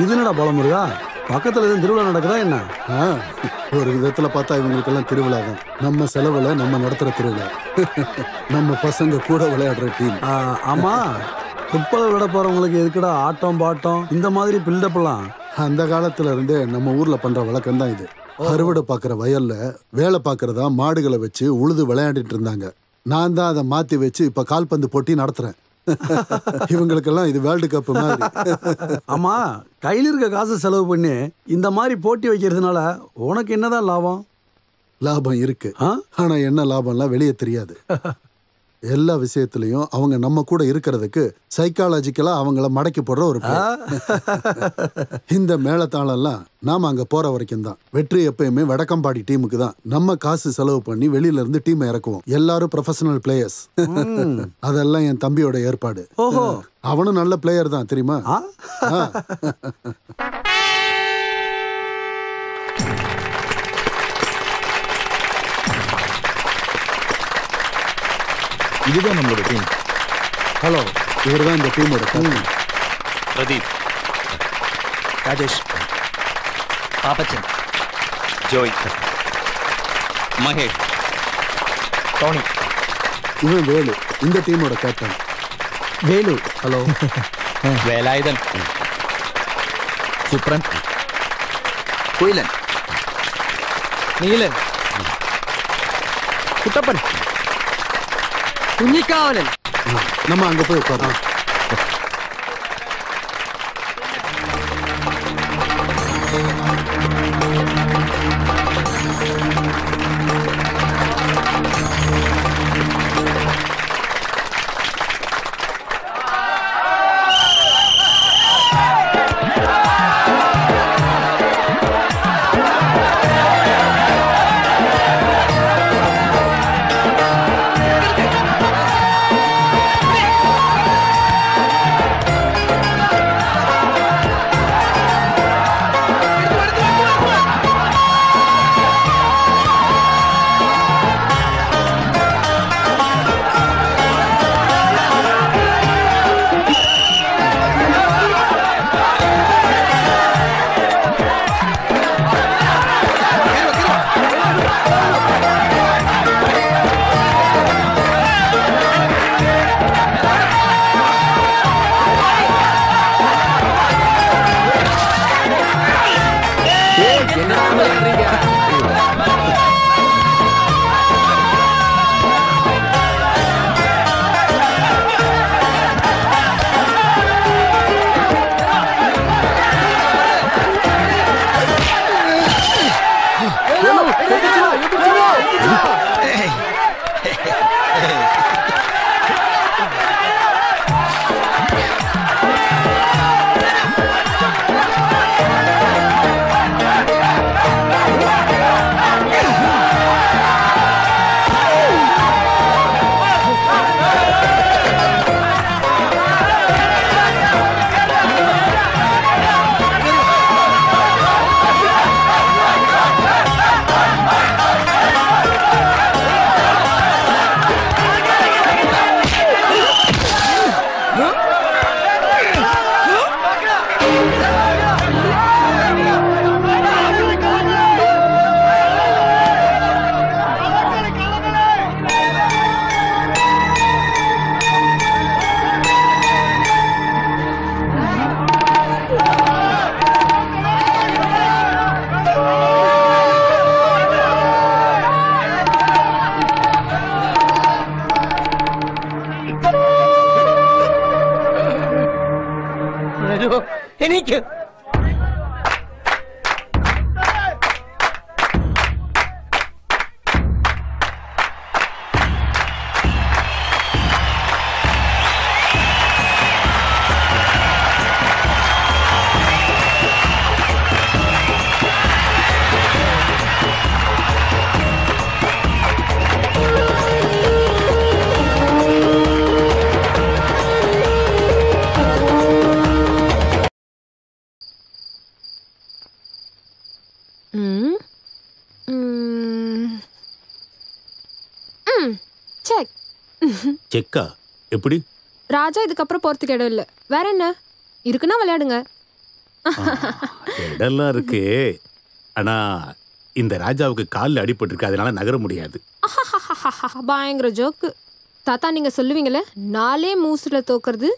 இது என்னடா பலம் இருக்கா? பக்கத்துல எதுவும் திருவிழா நடக்குதா என்ன? ஒரு விதத்துல பார்த்தா இவங்களுக்கெல்லாம் திருவிழா தான். நம்ம செலவுல நம்ம நடத்துற திருவிழா. நம்ம பசங்க கூட விளையாடுற டீம். ஆமா, ஃபுட்பால் விளையாட போறவங்களுக்கு எதுக்குடா ஆட்டம் பாட்டம் இந்த மாதிரி பில்டப் எல்லாம்? அந்த காலத்துல இருந்தே நம்ம ஊர்ல பண்ற வழக்கம் தான் இது. அறுவடை பாக்குற வயல்ல வேலை பாக்குறதா மாடுகளை வச்சு உழுது விளையாடிட்டு இருந்தாங்க. நான் தான் அதை மாத்தி வச்சு இப்ப கால்பந்து போட்டி நடத்துறேன். இவங்களுக்கெல்லாம் இது வேர்ல்டு கப் மாதிரி. ஆமா, கையில் இருக்க காசு செலவு பண்ணி இந்த மாதிரி போட்டி வைக்கிறதுனால உனக்கு என்னதான் லாபம்? லாபம் இருக்கு, ஆனா என்ன லாபம்லாம் வெளியே தெரியாது. எல்லா விஷயத்திலையும் அவங்க நம்ம கூட இருக்கிறதுக்கு சைக்காலஜிக்கலா அவங்கள மடக்கி போடுற ஒரு இந்த மேளத்தாளம் எல்லாம் நாம அங்க போற வரைக்கும் தான். வெற்றி எப்பயுமே வடக்கம்பாடி டீமுக்கு தான். நம்ம காசு செலவு பண்ணி வெளியில இருந்து டீம் இறக்குவோம். எல்லாரும் ப்ரொஃபஷனல் பிளேயர்ஸ். அதெல்லாம் என் தம்பியோட ஏற்பாடு. அவனும் நல்ல பிளேயர் தான் தெரியுமா? இதுதான் நம்மளோட டீம். ஹலோ, இவர் தான் இந்த டீமோட கேப்டன். பிரதீப், ராஜேஷ், பாப்பச்சன், ஜோய், மகேஷ், டோனி. இவன் வேலு, இந்த டீமோட கேப்டன். வேலு. ஹலோ. வேலாயுதன், சுப்ரன், குயிலன், நீலன், குட்டப்பன், குஞ்சிக்காவலன். நம்ம அங்க போய் உட்காரோம். എനിക്ക് செக். செக்கா? எப்படி? ராஜா இதுக்கப்புறம் போறதுக்கு இடம் இல்ல. வேற என்ன இருக்குன்னா விளையாடுங்க. இடம்லாம் இருக்கு. ஆனா இந்த ராஜாவுக்கு காலில் அடிபட்டிருக்கு, அதனால நகர முடியாது. பயங்கர ஜோக்கு. தாத்தா நீங்க சொல்லுவீங்களே 4 மூசுல தோக்குறது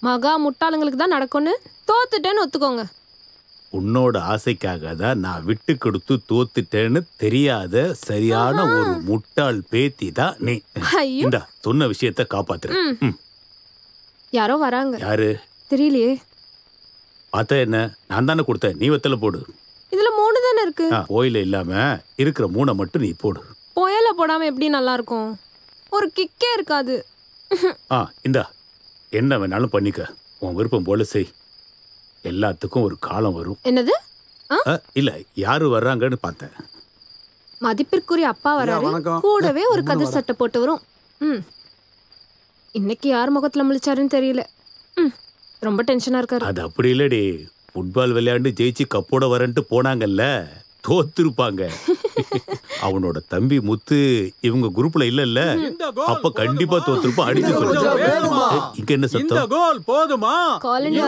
மகா முட்டாளுங்களுக்கு தான் நடக்கும்னு. தோத்துட்டேன்னு ஒத்துக்கோங்க. உன்னோட ஆசைக்காக தான் நான் விட்டு கொடுத்து தோத்துட்டேன்னு தெரியாத சரியான ஒரு முட்டாள் பேத்தி தான் நீ. ஐயோ இந்த சொன்ன விஷயத்த காப்பாத்துறேன். யாரோ வராங்க. யாரு தெரியலையே. பார்த்தா என்ன? நான் தானே கொடுத்தேன், நீ வெத்தல போடு. இதுல 3 தானே இருக்கு. போயில இல்லாம இருக்கிற 3 மட்டும் நீ போடு. புயல போடாம எப்படி நல்லா இருக்கும்? ஒரு கிக்கே இருக்காது. இந்தா என்ன வேணாலும் பண்ணிக்க, உன் விருப்பம் போல செய். எல்லாத்துக்கும் ஒரு காலம் வரும். என்னது? இல்ல யாரு வர்றாங்கன்னு பார்த்தேன். மதிப்பிற்குரிய அப்பா வராரு, வணக்கம். கூடவே ஒரு கதிர் சட்டை போட்டு வரும். இன்னைக்கு யார் முகத்துல முழிச்சாருன்னு தெரியல. ரொம்ப டென்ஷனா இருக்காரு. அது அப்படி இல்லடி, ஃபுட்பால் விளையாண்டு ஜெயிச்சு கப்போட வரன்ட்டு போனாங்கல்ல, தோத்துருப்பாங்க. அவனோட தம்பி முத்து இவங்க குரூப்ல இல்லல்ல, அப்ப கண்டிப்பா தோத்துருப்பா. அடிச்சு சொல்லுங்க. இங்க என்ன சத்தம்? இந்த கோல் போதுமா? காலனி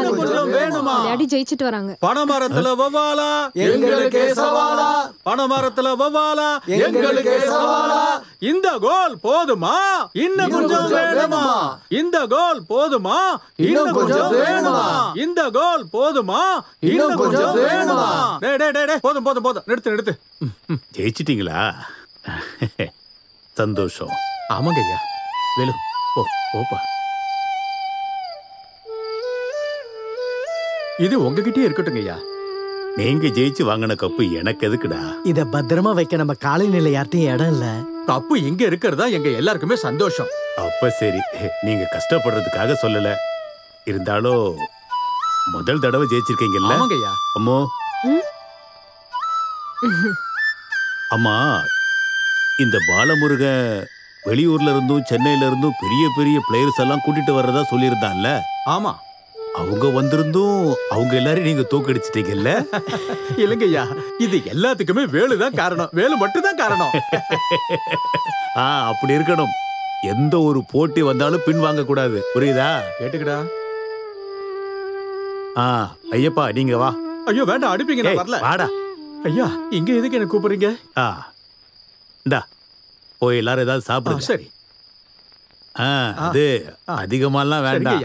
விளையாடி ஜெயிச்சிட்டு வராங்க. பணமரத்துல வவாலா எங்களுக்கே சவாலா, பணமரத்துல வவாலா எங்களுக்கே சவாலா. இந்த கோல் போதுமா? இன்னும் கொஞ்சம் வேணுமா? இந்த கோல் போதுமா? இன்னும் கொஞ்சம் வேணுமா? இந்த கோல் போதுமா? இன்னும் கொஞ்சம் வேணுமா? டேய் டேய் டேய், போதும் போதும் போதும், நிறுத்து. ஜெயிச்சிட்டீங்களா? சந்தோஷம். ஆமாங்க ஐயா. வேலு போப்பா. இது உங்ககிட்டயே இருக்கட்டுங்க ஐயா. நீங்க ஜெயிச்சு வாங்கின கப்பு எனக்கு எதுக்குடா? இத பத்திரமா வைக்க நம்ம காலைநிலை யார்ட்டையும் இடம் இல்ல. கப்பு இங்க இருக்கிறதா எங்க எல்லாருக்குமே சந்தோஷம். அப்ப சரி, நீங்க கஷ்டப்படுறதுக்காக சொல்லல. இருந்தாலும் முதல் தடவை ஜெயிச்சிருக்கீங்கல்ல? ஆமாங்க ஐயா. அம்மோ அம்மா, இந்த பாலமுருகன் வெளியூர்ல இருந்தும் சென்னையில இருந்தும் பெரிய பெரிய பிளேயர்ஸ் எல்லாம் கூட்டிட்டு வர்றதா சொல்லியிருந்தான்ல? ஆமா. அவங்க வந்திருந்தும் அவங்க எல்லாரும் நீங்க தோக்கடிச்சிட்டீங்கல்ல? இல்லைங்க ஐயா, இது எல்லாத்துக்குமே வேலுதான் காரணம். வேலு மட்டும் தான் காரணம். அப்படி இருக்கணும். எந்த ஒரு போட்டி வந்தாலும் பின் வாங்க கூடாது, புரியுதா? கேட்டுக்கடா. ஐயப்பா நீங்க வா. ஐயோ வேண்டாம், அடிப்பீங்க. நான் வரல. வாடா. ஐயா இங்க எதுக்கு என்ன கூப்பிடுறீங்க? இந்தா போய் எல்லாரும் ஏதாவது சாப்பிடுங்க. சரி. அது அதிகமாலாம் வேண்டாம்.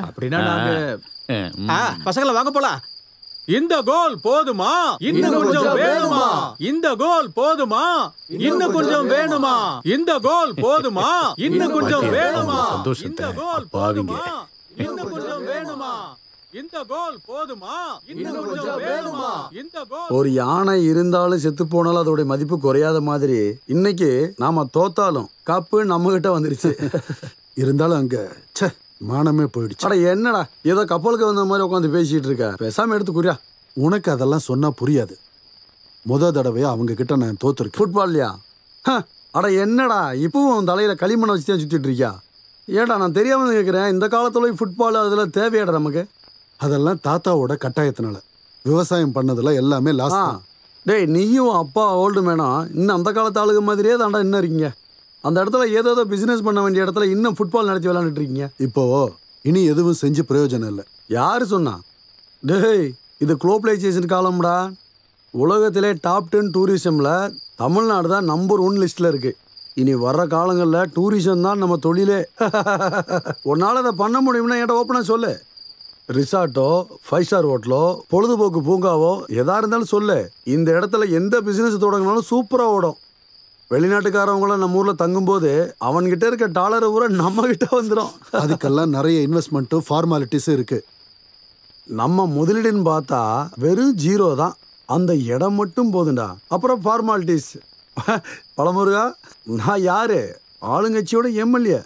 அப்படின்னா நாங்க பசங்களை வாங்க போலாம். இந்த கோல் போதுமா? இன்னும் கொஞ்சம் வேணுமா? இந்த கோல் போதுமா? இன்னும் கொஞ்சம் வேணுமா? இந்த கோல் போதுமா? இன்னும் கொஞ்சம் வேணுமா? சந்தோஷத்தை பாவிங்க. இன்னும் கொஞ்சம் வேணுமா? இந்த கோல் போதுமா? இன்னும் கொஞ்சம் வேணுமா? இந்த கோல். ஒரு யானை இருந்தாலும் செத்து போனாலும் அதோட மதிப்பு குறையாத மாதிரி இன்னைக்கு நாம தோத்தாலும் கப்பு நம்ம கிட்ட வந்துருச்சு. இருந்தாலும் அங்க மானமே போயிடுச்சு. அட என்னடா ஏதோ கப்பலுக்கு வந்த மாதிரி உட்காந்து பேசிட்டு இருக்க, பேசாம எடுத்துக்குறியா? உனக்கு அதெல்லாம் சொன்னா புரியாது. தடவையா அவங்க கிட்ட நான் தோத்துருக்கேன். ஃபுட்பால்லையா? அட என்னடா இப்பவும் தலையில களிமண்ணை வச்சு தான் சுத்திட்டு இருக்கியா? ஏடா நான் தெரியாம கேட்கிறேன், இந்த காலத்துல ஃபுட்பால் அதுல தேவையாடா நமக்கு? அதெல்லாம் தாத்தாவோட கட்டாயத்தினால. விவசாயம் பண்ணதுல எல்லாமே லாஸ். டேய் நீயும் அப்பா ஓல்டு மேனா இன்னும் அந்த காலத்து ஆளுங்க மாதிரியே தாண்டா இன்னும் இருக்கீங்க. அந்த இடத்துல ஏதோ பிசினஸ் பண்ண வேண்டிய இடத்துல இன்னும் ஃபுட்பால் நடத்தி விளையாண்டுட்டு இருக்கீங்க. இப்போ இனி எதுவும் செஞ்சு பிரயோஜனம் இல்லை. யாரு சொன்னா? டேய் இது குளோபலைசேஷன் காலம்டா. உலகத்திலே டாப் 10 டூரிசம்ல தமிழ்நாடு தான் நம்பர் 1 லிஸ்ட்ல இருக்கு. இனி வர்ற காலங்களில் டூரிசம் தான் நம்ம தொழிலே. உன்னால அதை பண்ண முடியும்னா என்கிட்ட ஓப்பனா சொல்லு. ரிசார்ட்டோ 5 ஸ்டார் ஹோட்டலோ பொழுதுபோக்கு பூங்காவோ எதா இருந்தாலும் சொல்லு. இந்த இடத்துல எந்த பிசினஸ் தொடங்கினாலும் சூப்பரா ஓடும். வெளிநாட்டுக்காரவங்கள நம்ம ஊர்ல தங்கும்போது அவன்கிட்ட இருக்க டாலரை ஊர நம்ம கிட்ட வந்துடும். அதுக்கெல்லாம் நிறைய இன்வெஸ்ட்மெண்ட்டும் ஃபார்மாலிட்டிஸும் இருக்கு. நம்ம முதலீடுன்னு பார்த்தா வெறும் 0 தான். அந்த இடம் மட்டும் போதுண்டா, அப்புறம் ஃபார்மாலிட்டிஸ். பழமுருகா, நான் யாரு? ஆளுங்கட்சியோட எம்எல்ஏ.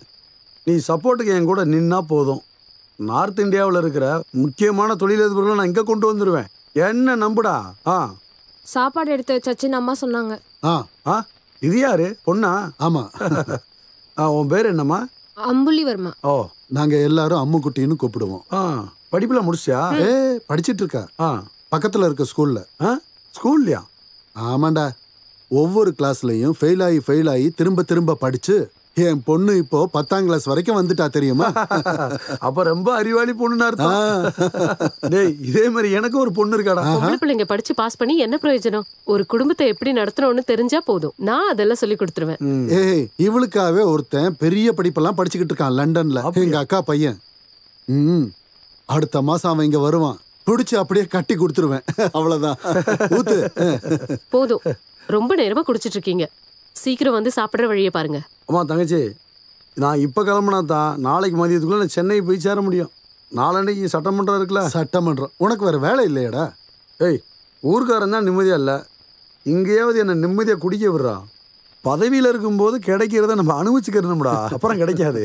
நீ சப்போர்ட்டுக்கு என் கூட நின்னா போதும். நார்த் இந்தியாவில் இருக்கிற முக்கியமான தொழிலதிபர்களை நான் இங்கே கொண்டு வந்துடுவேன். என்ன நம்புடா. சாப்பாடு எடுத்து வச்சாச்சுன்னு அம்மா சொன்னாங்க. இது யாரு? பொண்ணா? ஆமா. உன் பேர் என்னம்மா? அம்புலிவர்மா. ஓ, நாங்க எல்லாரும் அம்முக்குட்டின்னு கூப்பிடுவோம். படிப்புல முடிச்சியா? படிச்சிட்டு இருக்கா. பக்கத்துல இருக்க ஸ்கூல்ல. ஸ்கூல்லையா? ஆமாண்டா. ஒவ்வொரு கிளாஸ்லயும் ஃபெயில் ஆகி திரும்ப திரும்ப படிச்சு என் பொண்ணு இப்போ 10ஆம் கிளாஸ் வரைக்கும் வந்துட்டா தெரியுமா? அப்ப ரொம்ப அறிவாளி பொண்ணுன்னு அர்த்தம். டேய் இதே மாதிரி எனக்கு ஒரு பொண்ணு இருக்காடா. பொம்பளை பிள்ளைங்க படிச்சு பாஸ் பண்ணி என்ன பிரயோஜனம்? ஒரு குடும்பத்தை எப்படி நடத்தணும்னு தெரிஞ்சா போதும். நான் அதெல்லாம் சொல்லி கொடுத்துருவேன். ஏய் இவளுக்காவே ஒருத்தன் பெரிய படிப்பெல்லாம் படிச்சுக்கிட்டு இருக்கான் லண்டன்ல. எங்க அக்கா பையன். அடுத்த மாசம் அவன் இங்க வருவான். பிடிச்சு அப்படியே கட்டி கொடுத்துருவேன். அவ்வளவுதான். ஊத்து. போதும், ரொம்ப நேரமா குடிச்சிட்டு இருக்கீங்க. சீக்கிரம் வந்து சாப்பிடுற வழியை பாருங்க. அம்மா தங்கச்சி, நான் இப்ப கிளம்புனா தான் நாளைக்கு மதியத்துக்குள்ள நான் சென்னை போய் சேர முடியும். நாளன்னைக்கு சட்டமன்றம் இருக்குல்ல. சட்டமன்றம் உனக்கு வேற வேலை இல்லையாடா? ஏய் ஊர்க்காரன் தான் நிம்மதியா இல்ல, இங்கேயாவது என்ன நிம்மதியா குடிக்க விடுறா. பதவியில இருக்கும்போது கிடைக்கிறத நம்ம அனுபவிச்சுக்கிறோம்டா, அப்புறம் கிடைக்காது.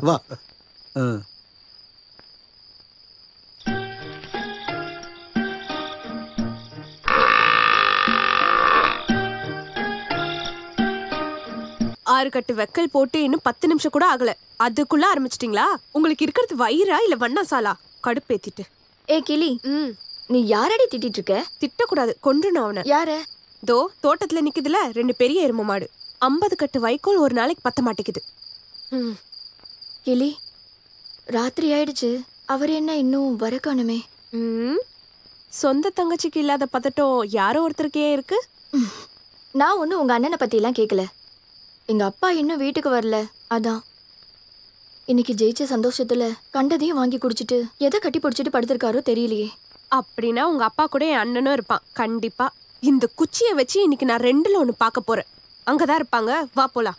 வா. ஆறு கட்டு வெக்கல் போட்டு இன்னும் 10 நிமிஷம் கூட ஆகல, அதுக்குள்ள ஆரம்பிச்சிட்டீங்களா? உங்களுக்கு இருக்கிறது வயிறா இல்ல வண்ணாசாலா? கடுப்பேத்திட்டு. ஏ கிளி, நீ யாரடி திட்டிட்டு இருக்க? திட்டக்கூடாது, கொன்றுணும் அவனை. யார? தோ தோட்டத்துல நிக்குதுல 2 பெரிய எரும மாடு. 50 கட்டு வைக்கோல் ஒரு நாளைக்கு பத்த மாட்டேங்குது. கிளி, ராத்திரி ஆயிடுச்சு, அவர் என்ன இன்னும் வர காணுமே? சொந்த தங்கச்சிக்கு இல்லாத பதட்டம் யாரோ ஒருத்தருக்கே இருக்கு. நான் ஒன்னும் உங்க அண்ணனை பத்தி எல்லாம் கேட்கல. எங்க அப்பா இன்னும் வீட்டுக்கு வரல, அதான். இன்னைக்கு ஜெயிச்ச சந்தோஷத்துல கண்டதையும் வாங்கி குடிச்சிட்டு எதை கட்டி பிடிச்சிட்டு படுத்திருக்காரோ தெரியலையே. அப்படின்னா உங்க அப்பா கூட என் அண்ணனும் இருப்பான் கண்டிப்பா. இந்த குச்சியை வச்சு இன்னைக்கு நான் 2ல 1 பார்க்க போறேன். அங்கதான் இருப்பாங்க, வா போலாம்.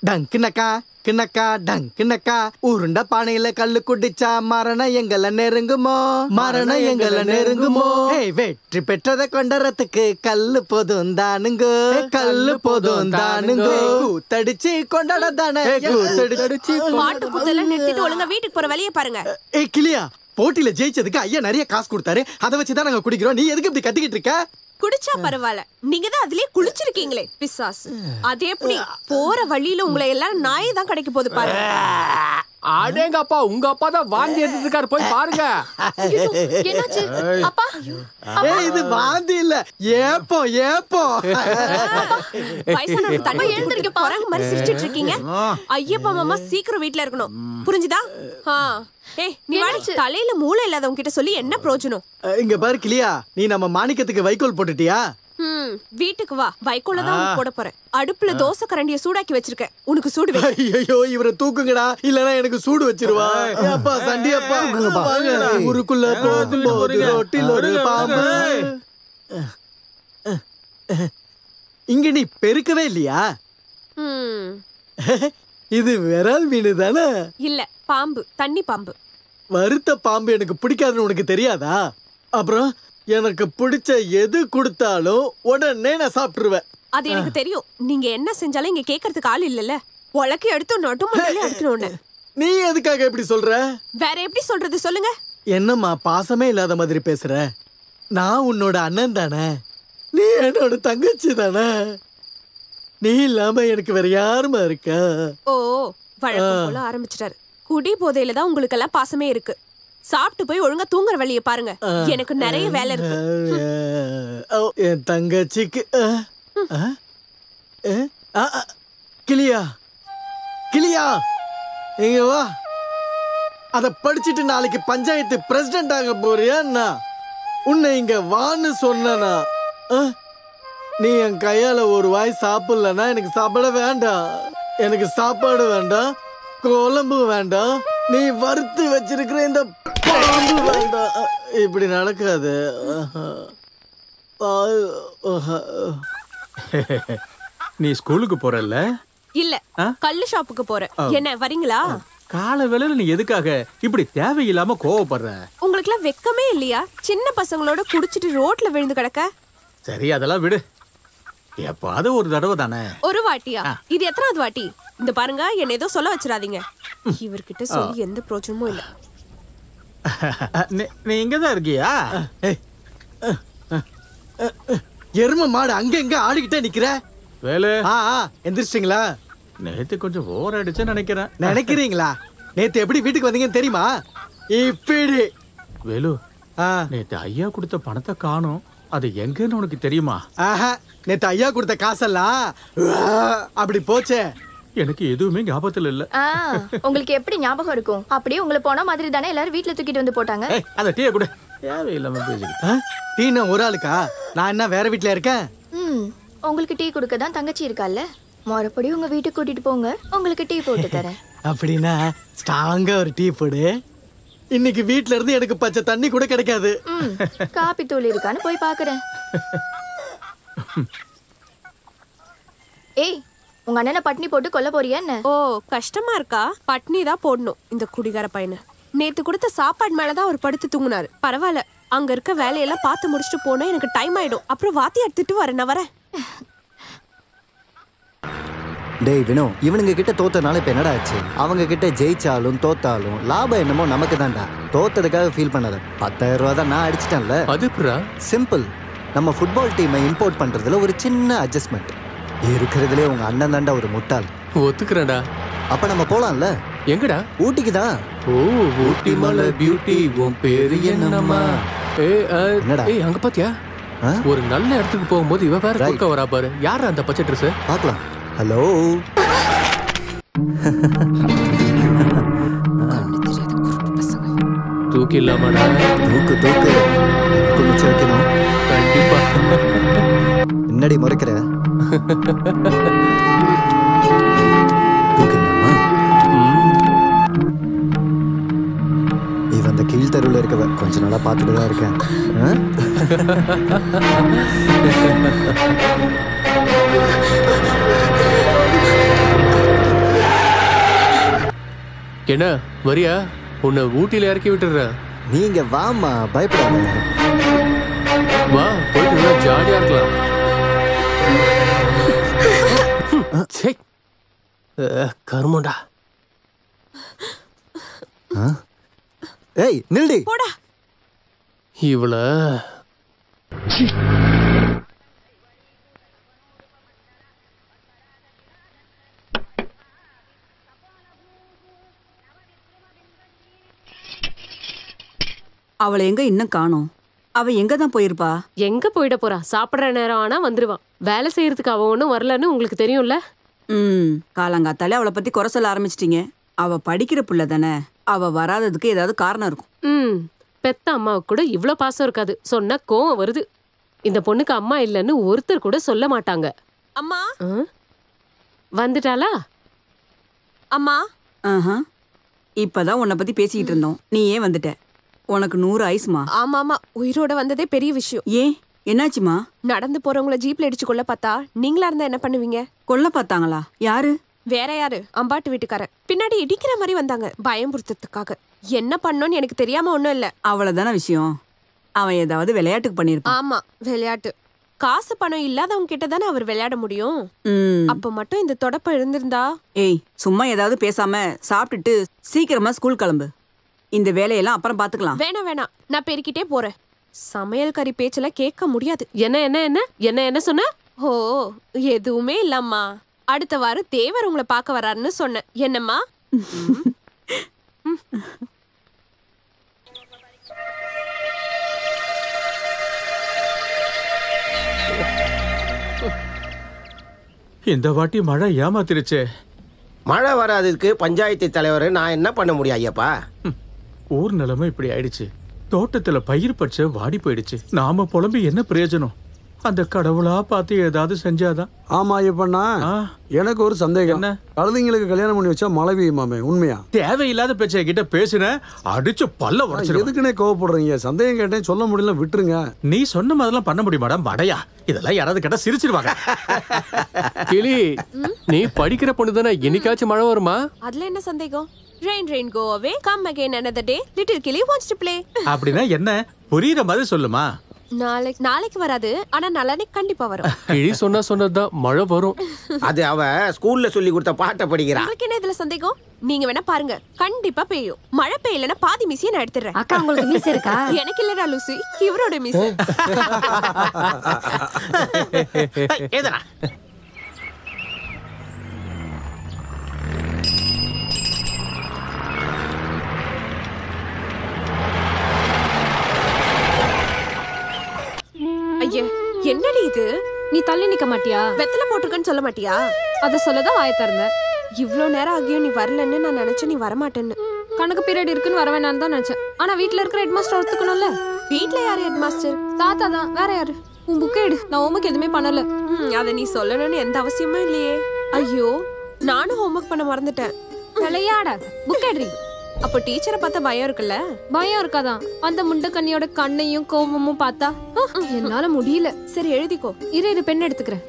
டங்குனக்கா கிணக்கா டங்குனக்கா உருண்ட பானையில கல்லு குடிச்சா மரணம் எங்களை நெருங்குமோ, மரணம் எங்களை நெருங்குமோ. வெற்றி பெற்றதை கொண்டறதுக்கு கல்லு போதும் தானுங்கோ, கல்லு போதும் தானுங்கோ. கூத்தடிச்சு கொண்டாட தானே, கூத்தடிச்சு. பாட்டு கூத்தெல்லாம் நிறுத்திட்டு ஒழுங்கா வீட்டுக்கு போற வழியை பாருங்க. ஏய் கிளியா, போட்டியில ஜெயிச்சதுக்கு ஐயா நிறைய காசு கொடுத்தாரு, அதை வச்சுதான் நாங்க குடிக்கிறோம். நீ எதுக்கு இப்படி கத்திக்கிட்டு இருக்க? குடிச்சா பரவாயில்ல, நீங்க தான் அதுலயே குளிச்சிருக்கீங்களே பிசாசு. அது எப்படி போற வழியில உங்களை எல்லாம் நாய் தான் கிடைக்க போகுது பாருங்க. அடேங்க அப்பா, உங்க அப்பா தான் வாந்தி எடுத்துட்டு இருக்காரு, போய் பாருங்க. என்னாச்சு அப்பா? இது வாந்தி இல்ல, ஏப்போ ஏப்போ. வயசானவங்க தண்ணி எழுந்திருக்க போறாங்க மாதிரி சிரிச்சிட்டு இருக்கீங்க. ஐயப்பா மாமா சீக்கிரம் வீட்டுல இருக்கணும், புரிஞ்சுதா? ஏய் நீ வாடி, தலையில மூளை இல்லாதவங்க கிட்ட சொல்லி என்ன பிரயோஜனம்? இங்க பாரு கிளியா, நீ நம்ம மாணிக்கத்துக்கு வைக்கோல் போட்டுட்டியா? வீட்டுக்கு வா, வைக்கோல தான் போட போறேன். அடுப்புல தோசை கரண்டிய சூடாக்கி வச்சிருக்கேன், உனக்கு சூடு வை. ஐயோ இவரை தூக்குங்கடா, இல்லனா எனக்கு சூடு வச்சிருவா. அப்பா சண்டியப்பா, ஊருக்குள்ள போகும்போது ரோட்டில் ஒரு பாம்பு. இங்க நீ பெருக்கவே இல்லையா? இது விரல் மீன் தானே? இல்ல, பாம்பு, தண்ணி பாம்பு. வறுத்த பாம்பு எனக்கு பிடிக்காதுன்னு உனக்கு தெரியாதா? அப்புறம் எனக்கு பிடிச்ச எது கொடுத்தாலும் உடனே நான் சாப்பிட்டுருவேன். அது எனக்கு தெரியும். நீங்க என்ன செஞ்சாலும் இங்க கேட்கறதுக்கு ஆள் இல்லல்ல. உலக்கி எடுத்து நட்டு மட்டும் எடுத்துனோன்னு. நீ எதுக்காக எப்படி சொல்ற? வேற எப்படி சொல்றது சொல்லுங்க? என்னம்மா பாசமே இல்லாத மாதிரி பேசுற? நான் உன்னோட அண்ணன் தானே, நீ என்னோட தங்கச்சி தானே. நீ இல்லாம எனக்கு வேற யாருமா இருக்க? ஓ, வழக்கம் போல ஆரம்பிச்சிட்டாரு. குடி போதையில தான் உங்களுக்கு எல்லாம் பாசமே இருக்கு. சாப்பிட்டு போய் ஒழுங்கா தூங்குற வழியை பாருங்க, எனக்கு நிறைய வேலை இருக்கு. என் தங்கச்சிக்கு கிளியா, கிளியா இங்க வா. அத படிச்சுட்டு நாளைக்கு பஞ்சாயத்து பிரசிடென்ட் ஆக போறியா? உன்னை இங்க வான்னு சொன்னா நீ என் கையால ஒரு வாய் சாப்பிடலன்னா எனக்கு சாப்பிட வேண்டாம். எனக்கு சாப்பாடு வேண்டாம், குழம்பு வேண்டாம், நீ வறுத்து வச்சிருக்கிற இந்த பாம்பு வேண்டாம். இப்படி நடக்காது. நீ ஸ்கூலுக்கு போறல்ல? இல்ல, கல்லு ஷாப்புக்கு போறேன். என்ன வரீங்களா? கால வேளையில நீ எதுக்காக இப்படி தேவையில்லாம கோவப்படுற? உங்களுக்கு எல்லாம் வெக்கமே இல்லையா? சின்ன பசங்களோட குடிச்சிட்டு ரோட்ல விழுந்து கிடக்க. சரி அதெல்லாம் விடு, எப்பாவது ஒரு தடவை தானே. ஒரு வாட்டியா? இது எத்தனாவது வாட்டி? இந்த பாருங்க, என்ன ஏதோ சொல்ல வச்சிடாதீங்க. இவர்கிட்ட சொல்லி எந்த பிரோஜனமும் இல்ல. நீ இங்கதான் இருக்கியா? எரும மாடு அங்க எங்க ஆடிக்கிட்டே நிக்கிற? வேலு, எந்திரிச்சிங்களா? நேத்து கொஞ்சம் ஓவர் அடிச்சேன்னு நினைக்கிறேன். நினைக்கிறீங்களா? நேத்து எப்படி வீட்டுக்கு வந்தீங்கன்னு தெரியுமா? இப்படி. வேலு, நேத்து ஐயா கொடுத்த பணத்தை காணோம், அது எங்கன்னு உனக்கு தெரியுமா? நேத்து ஐயா கொடுத்த காசெல்லாம் அப்படி போச்சே. எனக்கு எதுவுமே ஞாபகத்துல இல்ல. உங்களுக்கு எப்படி ஞாபகம் இருக்கும்? அப்படியே உங்களை போன மாதிரி தானே எல்லாரும் வீட்ல தூக்கிட்டு வந்து போட்டாங்க. அந்த டீயை கூட தேவையில்லாம பேசிக்கிட்டு. டீனா ஒரு ஆளுக்கா? நான் என்ன வேற வீட்ல இருக்கேன்? உங்களுக்கு டீ கொடுக்க தான் தங்கச்சி இருக்கால்ல, மறுபடியும் உங்க வீட்டுக்கு கூட்டிட்டு போங்க, உங்களுக்கு டீ போட்டு தரேன். அப்படின்னா ஸ்ட்ராங்கா ஒரு டீ போடு. இன்னைக்கு வீட்ல இருந்து எனக்கு பச்சை தண்ணி கூட கிடைக்காது. காப்பி தூள் இருக்கான்னு போய் பாக்குறேன். ஏய், உங்க அண்ணனை பட்னி போட்டு கொல்ல போறியா என்ன? ஓ, கஷ்டமா இருக்கா? பட்னி தான் போடணும் இந்த குடிகார பையனை. நேத்து கொடுத்த சாப்பாடு மேலதான் அவர் படுத்து தூங்குனாரு. பரவாயில்ல, அங்க இருக்க வேலையெல்லாம் பார்த்து முடிச்சுட்டு போனா எனக்கு டைம் ஆயிடும். அப்புறம் வாத்தி எடுத்துட்டு வரேன். நான் வரேன். டேய் வினோ, இவனுங்க கிட்ட தோத்தனால இப்ப என்னடா ஆச்சு? அவங்க கிட்ட ஜெயிச்சாலும் தோத்தாலும் லாபம் என்னமோ நமக்கு தான்டா. தோத்ததுக்காக ஃபீல் பண்ணாத. 10,000 ரூபா தான் நான் அடிச்சிட்டேன்ல. அதுப்புறா சிம்பிள். நம்ம ஃபுட்பால் டீமை இம்போர்ட் பண்றதுல ஒரு சின்ன அட்ஜஸ்ட்மெண்ட். இருக்கிறதுலே உங்க அண்ணன் தாண்டா ஒரு முட்டாள். ஒத்துக்கிறேன்டா. அப்ப நம்ம போலாம்ல? எங்கடா? ஊட்டிக்கு தான். ஓ, ஊட்டி மலை பியூட்டி உன் பேரு என்னம்மா? என்னடா? ஏய், அங்க பாத்தியா? ஒரு நல்ல இடத்துக்கு போகும்போது இவ வேற குறுக்க வரா பாரு. யாரா அந்த பச்சை ட்ரெஸ்? பார்க்கலாம். ஹலோ. தூக்கி இல்லாமடா. தூக்கு தூக்கு. மிச்சம் வைக்கணும். கண்டிப்பா. என்னடி முறைக்கிற? இவன் அந்த கீழ்த்தருவில் இருக்கவ கொஞ்ச நாளா பார்த்துட்டு தான் இருக்கேன். என்ன வரியா? உன்னை ஊட்டியில இறக்கி விட்டுற. நீங்க வாமா, பயப்படாத. வா, போயிட்டு ஜாலியா இருக்கலாம். கருமண்டா. ஏய் நில்டி. போடா. இவள அவளை எங்க இன்னும் காணோம்? அவ எங்க தான் போயிருப்பா? எங்க போயிட போறா? சாப்பிடுற நேரம் ஆனா வந்துருவான். வேலை செய்யறதுக்கு அவ ஒண்ணும் வரலன்னு உங்களுக்கு தெரியும்ல. காலங்காத்தாலே அவளை பத்தி குறை சொல்ல ஆரம்பிச்சிட்டீங்க. அவ படிக்கிற புள்ள தானே, அவ வராததுக்கு ஏதாவது காரணம் இருக்கும். பெத்த அம்மாவுக்கு கூட இவ்ளோ பாசம் இருக்காது. சொன்னா கோவம் வருது. இந்த பொண்ணுக்கு அம்மா இல்லைன்னு ஒருத்தர் கூட சொல்ல மாட்டாங்க. அம்மா வந்துட்டாளா? அம்மா. இப்பதான் உன்னை பத்தி பேசிக்கிட்டு இருந்தோம். நீ ஏன் வந்துட்ட? உனக்கு 100 ஐஸ்மா. ஆமா ஆமா, உயிரோட வந்ததே பெரிய விஷயம். ஏன், என்னாச்சுமா? நடந்து போறவங்கள ஜீப்ல அடிச்சு கொல்ல பார்த்தா நீங்களா இருந்தா என்ன பண்ணுவீங்க? கொல்ல பார்த்தாங்களா? யாரு? வேற யாரு? அம்பாட்டு வீட்டுக்காரன். பின்னாடி இடிக்கிற மாதிரி வந்தாங்க, பயம்புறுத்ததுக்காக. என்ன பண்ணோன்னு எனக்கு தெரியாம ஒண்ணும் இல்ல. அவ்வளவுதான விஷயம். அவன் ஏதாவது விளையாட்டுக்கு பண்ணிருப்பான். ஆமா, விளையாட்டு. காசு பணம் இல்லாதவங்க கிட்ட தானே அவர் விளையாட முடியும். அப்ப மட்டும் இந்த தொடப்ப இருந்திருந்தா. ஏய், சும்மா ஏதாவது பேசாம சாப்பிட்டுட்டு சீக்கிரமா ஸ்கூல் கிளம்பு. இந்த வேலையெல்லாம் அப்புறம் பாத்துக்கலாம். வேணாம் வேணாம், நான் பெருக்கிட்டே போறேன். சமையல் கறி பேச்சல கேட்க முடியாது. என்ன என்ன என்ன என்ன என்ன சொன்ன? ஓ, எதுவுமே இல்லம்மா. அடுத்த வாரம் தேவர் உங்களை பார்க்க வராருன்னு சொன்னேன். என்னம்மா? இந்த வாட்டி மழை ஏமாத்திருச்சே. மழை வராததுக்கு பஞ்சாயத்து தலைவர் நான் என்ன பண்ண முடியும் ஐயப்பா? ஊர் நிலைமை இப்படி ஆயிடுச்சு. தோட்டத்துல பயிர் பச்சை வாடி போயிடுச்சு. நாம புலம்பி என்ன பிரயோஜனம்? அந்த கடவுளா பார்த்து ஏதாவது செஞ்சாதான். ஆமா ஐயப்பண்ணா, எனக்கு ஒரு சந்தேகம். என்ன? கழுதைங்களுக்கு கல்யாணம் பண்ணி வச்சா மழை பெய்யுமாமே, உண்மையா? தேவையில்லாத பேச்சை கிட்ட பேசுன அடிச்சு பல்ல உடைச்சிரு. எதுக்குன்னே கோவப்படுறீங்க? சந்தேகம் கேட்டேன், சொல்ல முடியல, விட்டுருங்க. நீ சொன்ன மாதிரிலாம் பண்ண முடியுமாடா மடையா? இதெல்லாம் யாராவது கேட்டா சிரிச்சிருவாங்க. கிளி, நீ படிக்கிற பொண்ணு தானே, என்னைக்காச்சும் மழை வருமா? அதுல என்ன சந்தேகம்? Rain, rain, go away. Come again another day. Little Killy wants to play. அப்படின்னா என்ன? புரியுற மாதிரி சொல்லுமா. நாளைக்கு வராது, ஆனா நாளைக்கு கண்டிப்பா வரும். கிளி சொன்னதான் மழை வரும். அது அவ ஸ்கூல்ல சொல்லி கொடுத்த பாட்டை படிக்கிறா. உங்களுக்கு என்ன இதுல சந்தேகம்? நீங்க வேணா பாருங்க, கண்டிப்பா பெய்யும். மழை பெய்யலன்னா பாதி மிஸ்ஸையும் நான் எடுத்துறேன். அக்கா, உங்களுக்கு மிஸ் இருக்கா? எனக்கு இல்லடா லூசி, இவரோட மிஸ். ஏதா ஐயா, என்னடி இது? நீ தள்ளி நிக்க மாட்டியா? வெத்தலை போட்டிருக்கன்னு சொல்ல மாட்டியா? அத சொல்லதான் வாய திறந்த. இவ்ளோ நேரம் ஆகியும் நீ வரலன்னு நான் நினைச்சேன் நீ வரமாட்டேன்னு. கணக்கு பீரியட் இருக்குன்னு வர வேணான்னு தான் நினைச்சேன். ஆனா வீட்ல இருக்கிற ஹெட் மாஸ்டர் ஒத்துக்கணும்ல. வீட்ல யாரு ஹெட் மாஸ்டர்? தாத்தா தான். வேற யாரு? உன் புக்கை எடு. நான் ஹோம்ஒர்க் எதுவுமே பண்ணல. அத நீ சொல்லணும்னு எந்த அவசியமும் இல்லையே. ஐயோ, நானும் ஹோம்ஒர்க் பண்ண மறந்துட்டேன். விளையாடாத. புக் எடுறி. அப்போ டீச்சரை பார்த்தா பயம் இருக்குல்ல? பயம் இருக்காதான். அந்த முண்டக்கண்ணியோட கண்ணையும் கோபமும் பார்த்தா என்னால முடியல. சரி எழுதிக்கோ. இரு பெண் எடுத்துக்கிறேன்.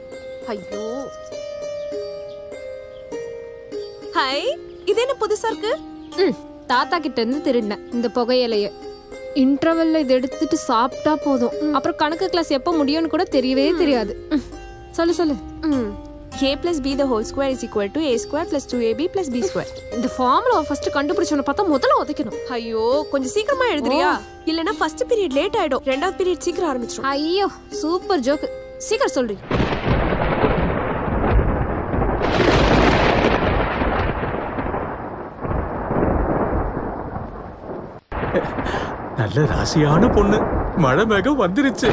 ஐயோ, ஹாய், இது என்ன புதுசா இருக்கு? தாத்தா கிட்ட இருந்து திருடினேன் இந்த புகையிலைய. இன்டர்வெல்ல இதை எடுத்துட்டு சாப்பிட்டா போதும். அப்புறம் கணக்கு கிளாஸ் எப்போ முடியும்னு கூட தெரியவே தெரியாது. சொல்லு. a plus b the whole square is equal to a square plus 2ab plus b square. இந்த ஃபார்முலா ஃபர்ஸ்ட் கண்டுபிடிச்சவன பார்த்தா முதல்ல ஒதுக்கணும். ஐயோ, கொஞ்சம் சீக்கிரமா எழுதுறியா? இல்லனா ஃபர்ஸ்ட் பீரியட் லேட் ஆயிடும். ரெண்டாவது பீரியட் சீக்கிரம் ஆரம்பிச்சிரும். ஐயோ, சூப்பர் ஜோக். சீக்கிரம் சொல்றீ. நல்ல ராசியான பொண்ணு. மழை மேகம் வந்துருச்சு.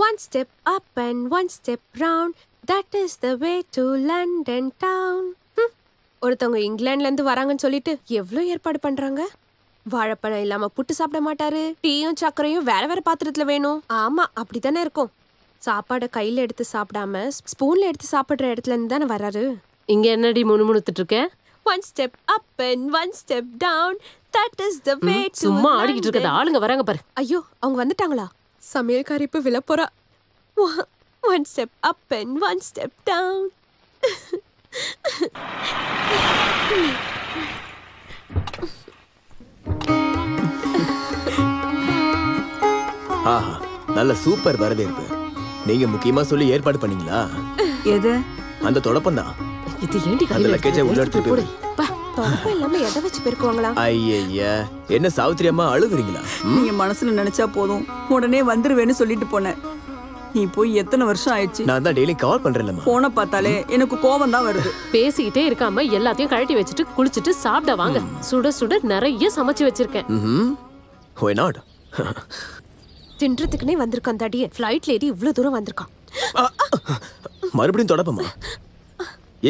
One step up and one step round, that is the way to London town. ஒருத்தவங்க இங்கிலாந்துல இருந்து வராங்கன்னு சொல்லிட்டு எவ்வளவு ஏற்பாடு பண்றாங்க. வாழைப்பழம் இல்லாம புட்டு சாப்பிட மாட்டாரு. டீயும் சக்கரையும் வேற வேற பாத்திரத்துல வேணும். ஆமா, அப்படித்தானே இருக்கும். சாப்பாடை கையில எடுத்து சாப்பிடாம ஸ்பூன்ல எடுத்து சாப்பிடுற இடத்துல இருந்து தானே வராரு. இங்க என்னடி முணுமுணுத்துட்டு இருக்க? One step up and one step down, that is the way to சும்மா ஆடிக்கிட்டு இருக்கத ஆளுங்க வராங்க பாரு. ஐயோ, அவங்க வந்துட்டாங்களா? சமையல்காரி இப்ப விழ போறா. One step up and one step down. ஆஹா, நல்ல சூப்பர் வரவேற்பு. நீங்க முக்கியமா சொல்லி ஏற்பாடு பண்ணீங்களா? எது? அந்த தொடப்பம் தான். இது ஏண்டி அந்த லக்கேஜை உள்ள எடுத்து போடு. தொடப்பம் இல்லாம எதை வச்சு பெருக்குவாங்களா? ஐயா, என்ன சாவித்திரி அம்மா அழுகுறீங்களா? நீங்க மனசுல நினைச்சா போதும், உடனே வந்துருவேன்னு சொல்லிட்டு போனேன். நீ போய் எத்தனை வருஷம் ஆயிடுச்சு? நான் தான் டெய்லி கால் பண்றேன்லம்மா. போன பார்த்தாலே எனக்கு கோவம் தான் வருது. பேசிக்கிட்டே இருக்காம எல்லாத்தையும் கழட்டி வச்சுட்டு குளிச்சுட்டு சாப்பிட வாங்க. சுட சுட நிறைய சமைச்சு வச்சிருக்கேன். Why not? தின்றதுக்குனே வந்திருக்கான் அந்த அடியே. ஃப்ளைட்ல ஏறி இவ்வளவு தூரம் வந்திருக்கான். மறுபடியும் தொடப்பமா?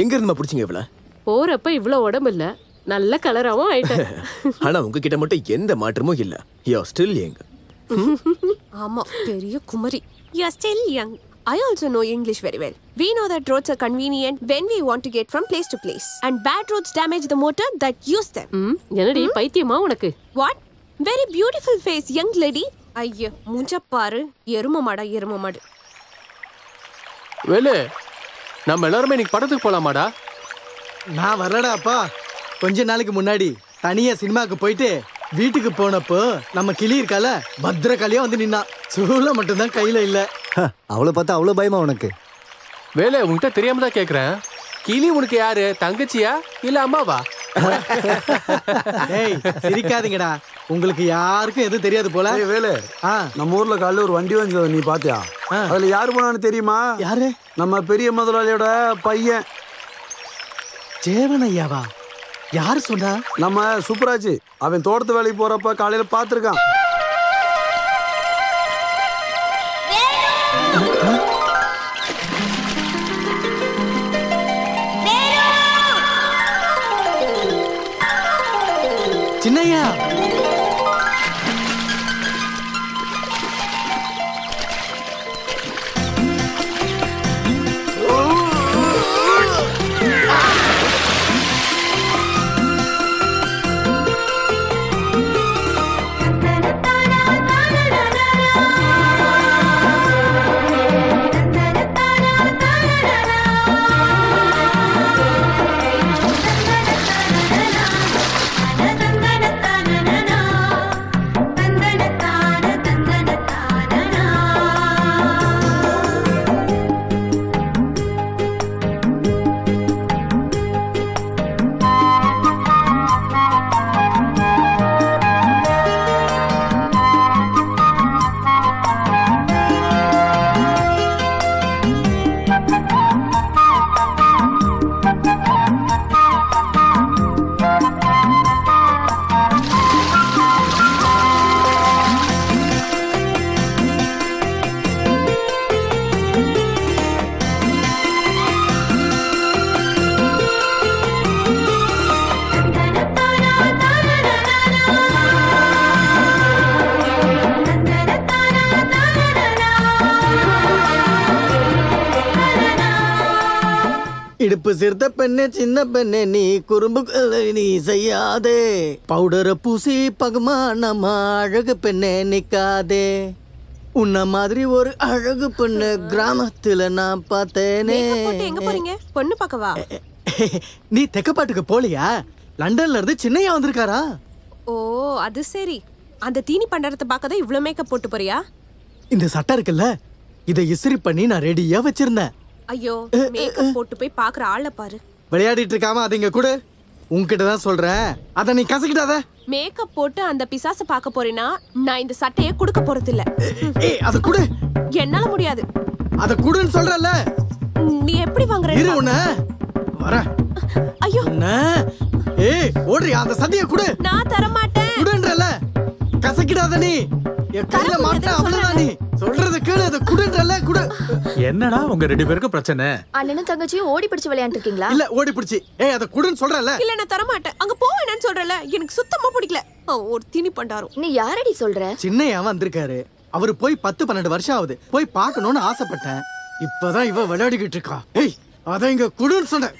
எங்க இருந்துமா பிடிச்சிங்க இவள? போறப்ப இவ்வளவு உடம்பு இல்ல, நல்ல கலராவும் ஆயிட்டேன். ஆனா உங்ககிட்ட மட்டும் எந்த மாற்றமும் இல்ல. You are still young. ஆமா, பெரிய Kumari. You are still young. I also know English very well. We know that roads are convenient when we want to get from place to place. And bad roads damage the motor that use them. என்னடி பைத்தியமா உனக்கு? What? Very beautiful face, young lady. ஐயோ, மூஞ்ச பாரு. எரும மாடு. வேலு, நம்ம எல்லாருமே இன்னைக்கு படத்துக்கு போலாமாடா? நான் வரலடாப்பா. கொஞ்ச நாளைக்கு முன்னாடி தனியா சினிமாக்கு போயிட்டு வீட்டுக்கு போனப்போ நம்ம கிளி இருக்கால, பத்திரகாளியா வந்து நின்னா. சூழ மட்டும்தான் கையில இல்ல. அவளை பார்த்தா அவ்வளவு பயமா உனக்கு? வேலு, உன்கிட்ட தெரியாம தான் கேக்குறேன். கிளி உனக்கு யாரு? தங்கச்சியா இல்ல அம்மாவா? ஏய், சிரிக்காதீங்கடா. உங்களுக்கு யாருக்கும் எதுவும் தெரியாது போல. வேலு, நம்ம ஊர்ல காலையில ஒரு வண்டி வந்து நீ பாத்தியா? அதுல யாரு போனான்னு தெரியுமா? யாரு? நம்ம பெரிய முதலாளியோட பையன் ஜேவனையாவா? யாரு சொன்னா? நம்ம சூப்பராஜ். அவன் தோட்டத்து வேலைக்கு போறப்ப காலையில பாத்துருக்கான். சின்னையா, இடுப்பு சிறுத்த பெண்ணே சின்ன பெண்ணே நீ குறும்பு நீ செய்யாதே பவுடரை பூசி பகுமானமா அழகு பெண்ணே நிக்காதே உன்ன மாதிரி ஒரு அழகு பெண்ணு கிராமத்துல நான் பார்த்தேனே. எங்க போறீங்க? பொண்ணு பார்க்கவா? நீ தெக்கப்பாட்டுக்கு போலியா? லண்டன்ல இருந்து சின்னையா வந்திருக்காரா? ஓ அது சரி. அந்த தீனி பண்டறத பார்க்கதான் இவ்ளோ மேக்கப் போட்டு போறியா? இந்த சட்டை இருக்குல்ல, இதை இஸ்திரி பண்ணி நான் ரெடியா வச்சிருந்தேன். ஐயோ மேக்கப் போட்டு போய் பாக்குற ஆளை பாரு. விளையாடிட்டு இருக்காம அதை இங்க கூட உன்கிட்ட தான் சொல்றேன். அத நீ கசக்கிட்டாத. மேக்கப் போட்டு அந்த பிசாச பார்க்க போறேனா நான் இந்த சட்டையை குடுக்க போறது இல்ல. ஏய் அத குடு. என்னால முடியாது. அத குடுன்னு சொல்றல. நீ எப்படி வாங்குற? இரு உன்ன வர. ஐயோ ஏய் ஓடுறியா? அந்த சட்டையை குடு. நான் தர மாட்டேன். குடுன்றல. கசக்கிடாத நீ. என் கையில மாட்ட அவ்வளவுதான். நீ சொல்றது கேளு. அத குடுன்றல குடு. என்னடா உங்க ரெண்டு பேருக்கு பிரச்சனை? அண்ணனும் தங்கச்சியும் ஓடி பிடிச்சு விளையாண்டு இருக்கீங்களா? இல்ல ஓடி பிடிச்சி. ஏய் அத குடுன்னு சொல்றல. இல்ல நான் தர மாட்டேன். அங்க போ என்னன்னு சொல்றல. எனக்கு சுத்தமா பிடிக்கல. ஒரு தீனி பண்டாரும். நீ யாரடி சொல்ற? சின்னையா வந்திருக்காரு. அவரு போய் 10-12 வருஷம் ஆகுது. போய் பார்க்கணும்னு ஆசைப்பட்டேன். இப்பதான் இவ விளையாடிக்கிட்டு இருக்கா. ஏய் அத இங்க குடுன்னு சொன்ன.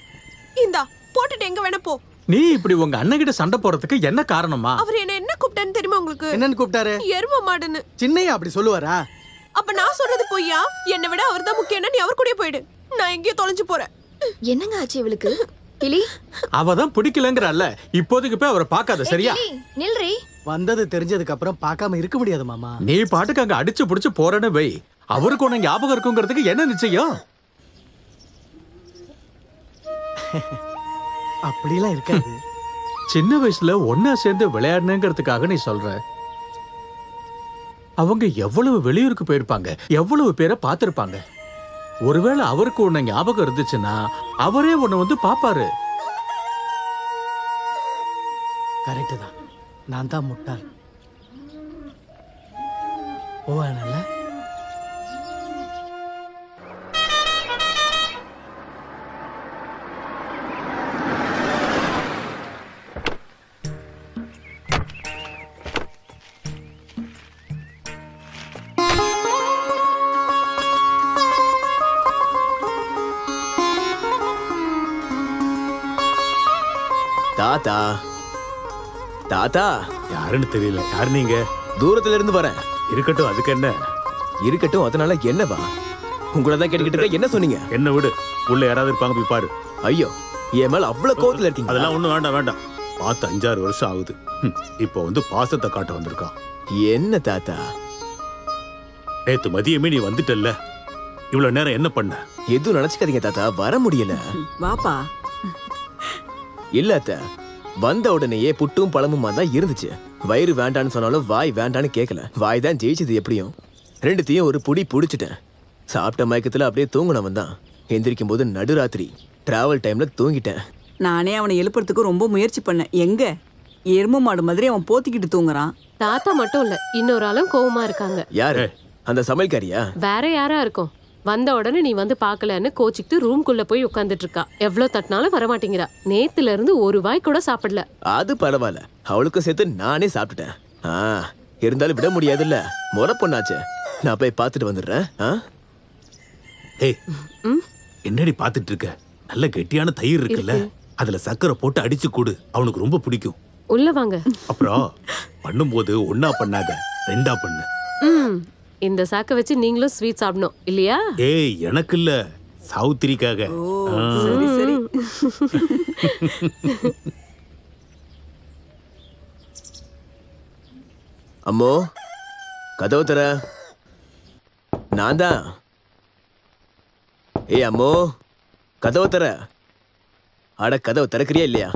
இந்தா போட்டுட்டு எங்க வேணா போ. நீ இப்படி உங்க அண்ணன் கிட்ட சண்டை போறதுக்கு என்ன காரணமா? அவர் என்ன கூப்பிட்டான்னு தெரியுமா உங்களுக்கு? என்னன்னு கூப்பிட்டாரு? எரும மாடுன்னு. சின்னையா அப்படி சொல்லுவாரா? அப்ப நான் சொல்றது பொய்யா? என்னை விட அவர்தான் முக்கியம்னா நீ அவர் கூடயே போயிடு. நான் எங்கேயோ தொலைஞ்சு போறேன். என்னங்க ஆச்சு இவளுக்கு? கிளி அவதான் பிடிக்கலங்கறல்ல. இப்போதைக்கு போய் அவரை பார்க்காத சரியா? நில்றி. வந்தது தெரிஞ்சதுக்கு அப்புறம் பார்க்காம இருக்க முடியாது மாமா. நீ பாட்டுக்கு அங்க அடிச்சு புடிச்சு போறேன்னு வை. அவருக்கு உன்னை ஞாபகம் இருக்குங்கிறதுக்கு என்ன நிச்சயம்? அப்படிலாம் இருக்காது. சின்ன வயசுல ஒன்னா சேர்ந்து விளையாடணுங்கிறதுக்காக நீ சொல்ற. அவங்க எவ்வளவு வெளியூருக்கு போயிருப்பாங்க, எவ்வளவு பேரை பார்த்திருப்பாங்க. ஒருவேளை அவருக்கு உன்னை ஞாபகம் இருந்துச்சுன்னா அவரே உன்னை வந்து பாப்பாரு. கரெக்ட் தான். நான் தான் முட்டாள். போவானல்ல. தாத்தா தாத்தா யாருன்னு தெரியல. யாரு நீங்க? தூரத்துல இருந்து வரேன். இருக்கட்டும், அதுக்கு என்ன? இருக்கட்டும், அதனால என்னவா? உங்களை தான் கேட்டுக்கிட்டு இருக்க. என்ன சொன்னீங்க? என்ன விடு, உள்ள யாராவது இருப்பாங்க, போய் பாரு. ஐயோ என் மேல அவ்வளவு கோவத்துல இருக்கீங்க. அதெல்லாம் ஒண்ணும் வேண்டாம் வேண்டாம். பார்த்து 5-6 வருஷம் ஆகுது. இப்போ வந்து பாசத்தை காட்ட வந்திருக்கான். என்ன தாத்தா? நேத்து மதியமே நீ வந்துட்டல்ல, இவ்வளவு நேரம் என்ன பண்ண? எதுவும் நினைச்சுக்காதீங்க தாத்தா, வர முடியல. வாப்பா. இல்ல அத்த, வந்த உடனேயே புட்டும் பழமுமா தான் இருந்துச்சு. வயிறு வேண்டான்னு சொன்னாலும் வாய் வேண்டான்னு கேட்கல. வாய் தான் ஜெயிச்சது. எப்படியும் ரெண்டுத்தையும் ஒரு புடி புடிச்சிட்டேன். சாப்பிட்ட மயக்கத்துல அப்படியே தூங்கினவன் தான். எந்திரிக்கும் போது நடுராத்திரி டிராவல் டைம்ல தூங்கிட்டேன். நானே அவனை எழுப்புறதுக்கு ரொம்ப முயற்சி பண்ணேன். எங்க எரும மாடு மாதிரி அவன் போத்திக்கிட்டு தூங்குறான். தாத்தா மட்டும் இல்ல, இன்னொரு ஆளும் கோவமா இருக்காங்க. யாரு? அந்த சமையல்காரியா? வேற யாரா இருக்கும்? வந்த உடனே நீ வந்து பாக்கலன்னு கோச்சிக்கிட்டு ரூம்குள்ள போய் உட்காந்துட்டு இருக்கா. எவ்வளவு தட்டினாலும் வரமாட்டேங்கிறா. நேத்துல இருந்து ஒரு வாய் கூட சாப்பிடல. அது பரவாயில்ல, அவளுக்கும் சேர்த்து நானே சாப்பிட்டுட்டேன். இருந்தாலும் விட முடியாதுல்ல, முறை பொண்ணாச்சு. நான் போய் பார்த்துட்டு வந்துடுறேன். ஏய் என்னடி பார்த்துட்டு இருக்க? நல்ல கெட்டியான தயிர் இருக்குல்ல, அதுல சக்கரை போட்டு அடிச்சு கூடு. அவனுக்கு ரொம்ப பிடிக்கும். உள்ள வாங்க. அப்புறம் பண்ணும்போது ஒன்னா பண்ணாத, 2ஆ பண்ணு. இந்த சாக்க வச்சு நீங்களும் ஸ்வீட் சாப்பிடணும் இல்லையா? ஏய் எனக்கு இல்ல, சாவுத்திரிக்காக. சரி சரி. அம்மோ கதவு தர. நான் தான். ஏய் அம்மோ கதவு தர. அட கதவு திறக்கிறியா இல்லையா?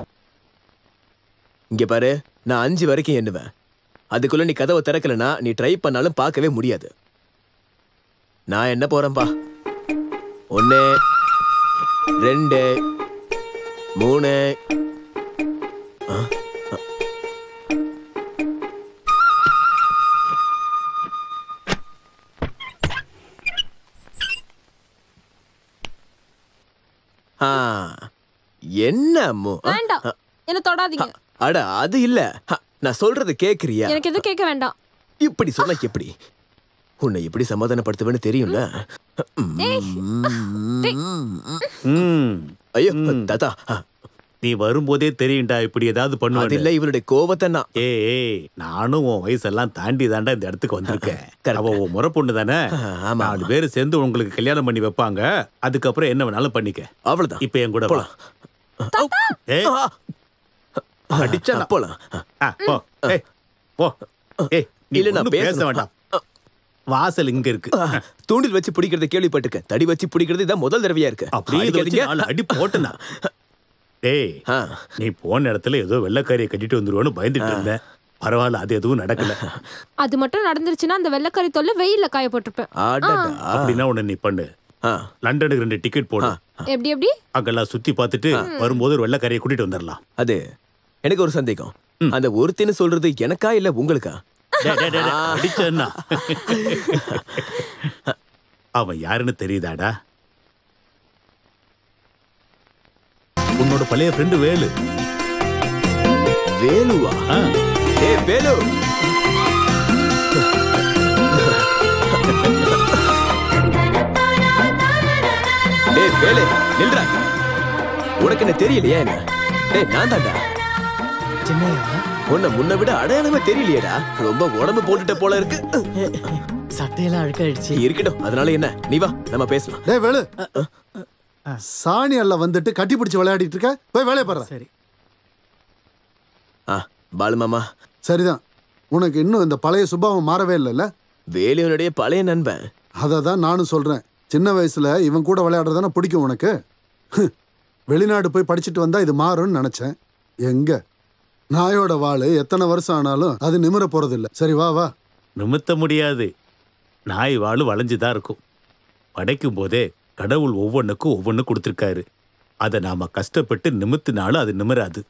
இங்க பாரு, நான் 5 வரைக்கும் எண்ணுவேன். அதுக்குள்ள நீ கதவை திறக்கலனா நீ ட்ரை பண்ணாலும் பார்க்கவே முடியாது. நான் என்ன போறேன்பா. 1 2 3. என்ன அம்மு? வேண்டாம், என்ன தொடாதீங்க. அட அது இல்ல, நான் சொல்றது கேக்குறியா? எனக்கு எதுவும் கேட்க வேண்டாம். இப்படி சொன்னா எப்படி? உன்னை எப்படி சமாதானப்படுத்துவேன்னு தெரியும்ல. ஐயோ தாத்தா, நீ வரும்போதே தெரியும்டா இப்படி ஏதாவது பண்ணுவேன். இல்ல இவளுடைய கோபத்தை நான். ஏய் நானும் உன் வயசெல்லாம் தாண்டி தாண்டா இந்த இடத்துக்கு வந்திருக்கேன். அவ உன் முறை பொண்ணு தானே. 4 பேர் சேர்ந்து உங்களுக்கு கல்யாணம் பண்ணி வைப்பாங்க. அதுக்கப்புறம் என்ன வேணாலும் பண்ணிக்க. அவ்வளவுதான். இப்ப என் கூட போலாம். அடிச்சா போலாம். போ. இல்ல நான் பேச வேண்டாம். வாசல் இங்க இருக்கு. தூண்டில் வச்சு பிடிக்கிறத கேள்விப்பட்டிருக்கேன். தடி வச்சு பிடிக்கிறது இதான் முதல் தடவையா இருக்கு. அப்படியே அடி போட்டனா. டேய் நீ போன இடத்துல ஏதோ வெள்ளைக்காரியை கட்டிட்டு வந்துருவோன்னு பயந்துட்டு இருந்தேன். பரவாயில்ல, அது எதுவும் நடக்கல. அது மட்டும் நடந்துருச்சுன்னா அந்த வெள்ளைக்காரி தொல்லை வெயில்ல காய போட்டிருப்பேன். அப்படின்னா உன்னை நீ பண்ணு, லண்டனுக்கு 2 டிக்கெட் போடு. எப்படி அங்கெல்லாம் சுத்தி பார்த்துட்டு வரும்போது ஒரு வெள்ளைக்காரியை கூட்டிட்டு வந்துடலாம். அது எனக்கு ஒரு சந்தேகம். அந்த ஒருத்தின்னு சொல்றது எனக்கா இல்ல உங்களுக்கா? அடிச்சா அவன் யாருன்னு தெரியுதாடா? உன்னோட பழைய ஃப்ரெண்டு வேலு. வேலுவா? ஏய் வேலு, டேய் வேலு நில்றா. உனக்கு என்ன தெரியலையா என்ன? டேய் நான் தான்டா. சின்னையா உன்னை முன்ன விட அடையாளமே தெரியலையேடா. ரொம்ப உடம்பு போட்டுட்ட போல இருக்கு. சட்டையெல்லாம் அழுக்காயிடுச்சு. இருக்கட்டும், அதனால என்ன, நீ வா நம்ம பேசலாம். டேய் வேலு, சாணி அல்ல வந்துட்டு கட்டி பிடிச்சு விளையாடிட்டு இருக்க, போய் வேலையை பாரு. சரி பாலு மாமா. சரிதான், உனக்கு இன்னும் இந்த பழைய சுபாவம் மாறவே இல்லைல்ல? வேலுவனுடைய பழைய நண்பன். அதை தான் நானும் சொல்றேன். சின்ன வயசுல இவன் கூட விளையாடுறதானே பிடிக்கும் உனக்கு. வெளிநாடு போய் படிச்சுட்டு வந்தா இது மாறும்னு நினைச்சேன். எங்க நாயோட வாழு எத்தனை வருஷம் ஆனாலும் அது நிமிர போறது இல்லை. சரி வா வா. நிமித்த முடியாது. நாய் வாழு வளைஞ்சுதான் இருக்கும். படைக்கும் போதே கடவுள் ஒவ்வொன்றுக்கும் ஒவ்வொன்று கொடுத்துருக்காரு. அதை நாம கஷ்டப்பட்டு நிமித்தினாலும் அது நிமிராது.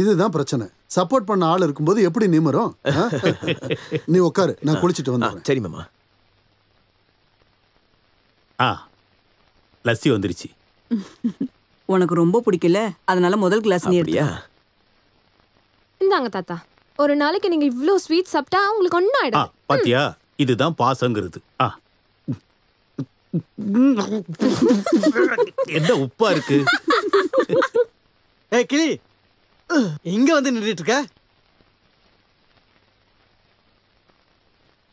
இதுதான் பிரச்சனை. சப்போர்ட் பண்ண ஆள் இருக்கும்போது எப்படி நிமிரும்? நீ உட்காரு, நான் குளிச்சுட்டு வந்தேன். சரி மாமா. லஸ்ஸி வந்துருச்சு. உனக்கு ரொம்ப பிடிக்கல, அதனால முதல் கிளாஸ் நீ எடுத்தியா? இந்தாங்க தாத்தா, ஒரு நாளைக்கு நீங்க இவ்ளோ ஸ்வீட் சாப்பிட்டா உங்களுக்கு ஒன்னும் ஆயிடும். பாத்தியா, இதுதான் பாசங்கிறது. என்ன உப்பா இருக்கு? ஏய் கிளி, இங்க வந்து நின்றுட்டு இருக்க.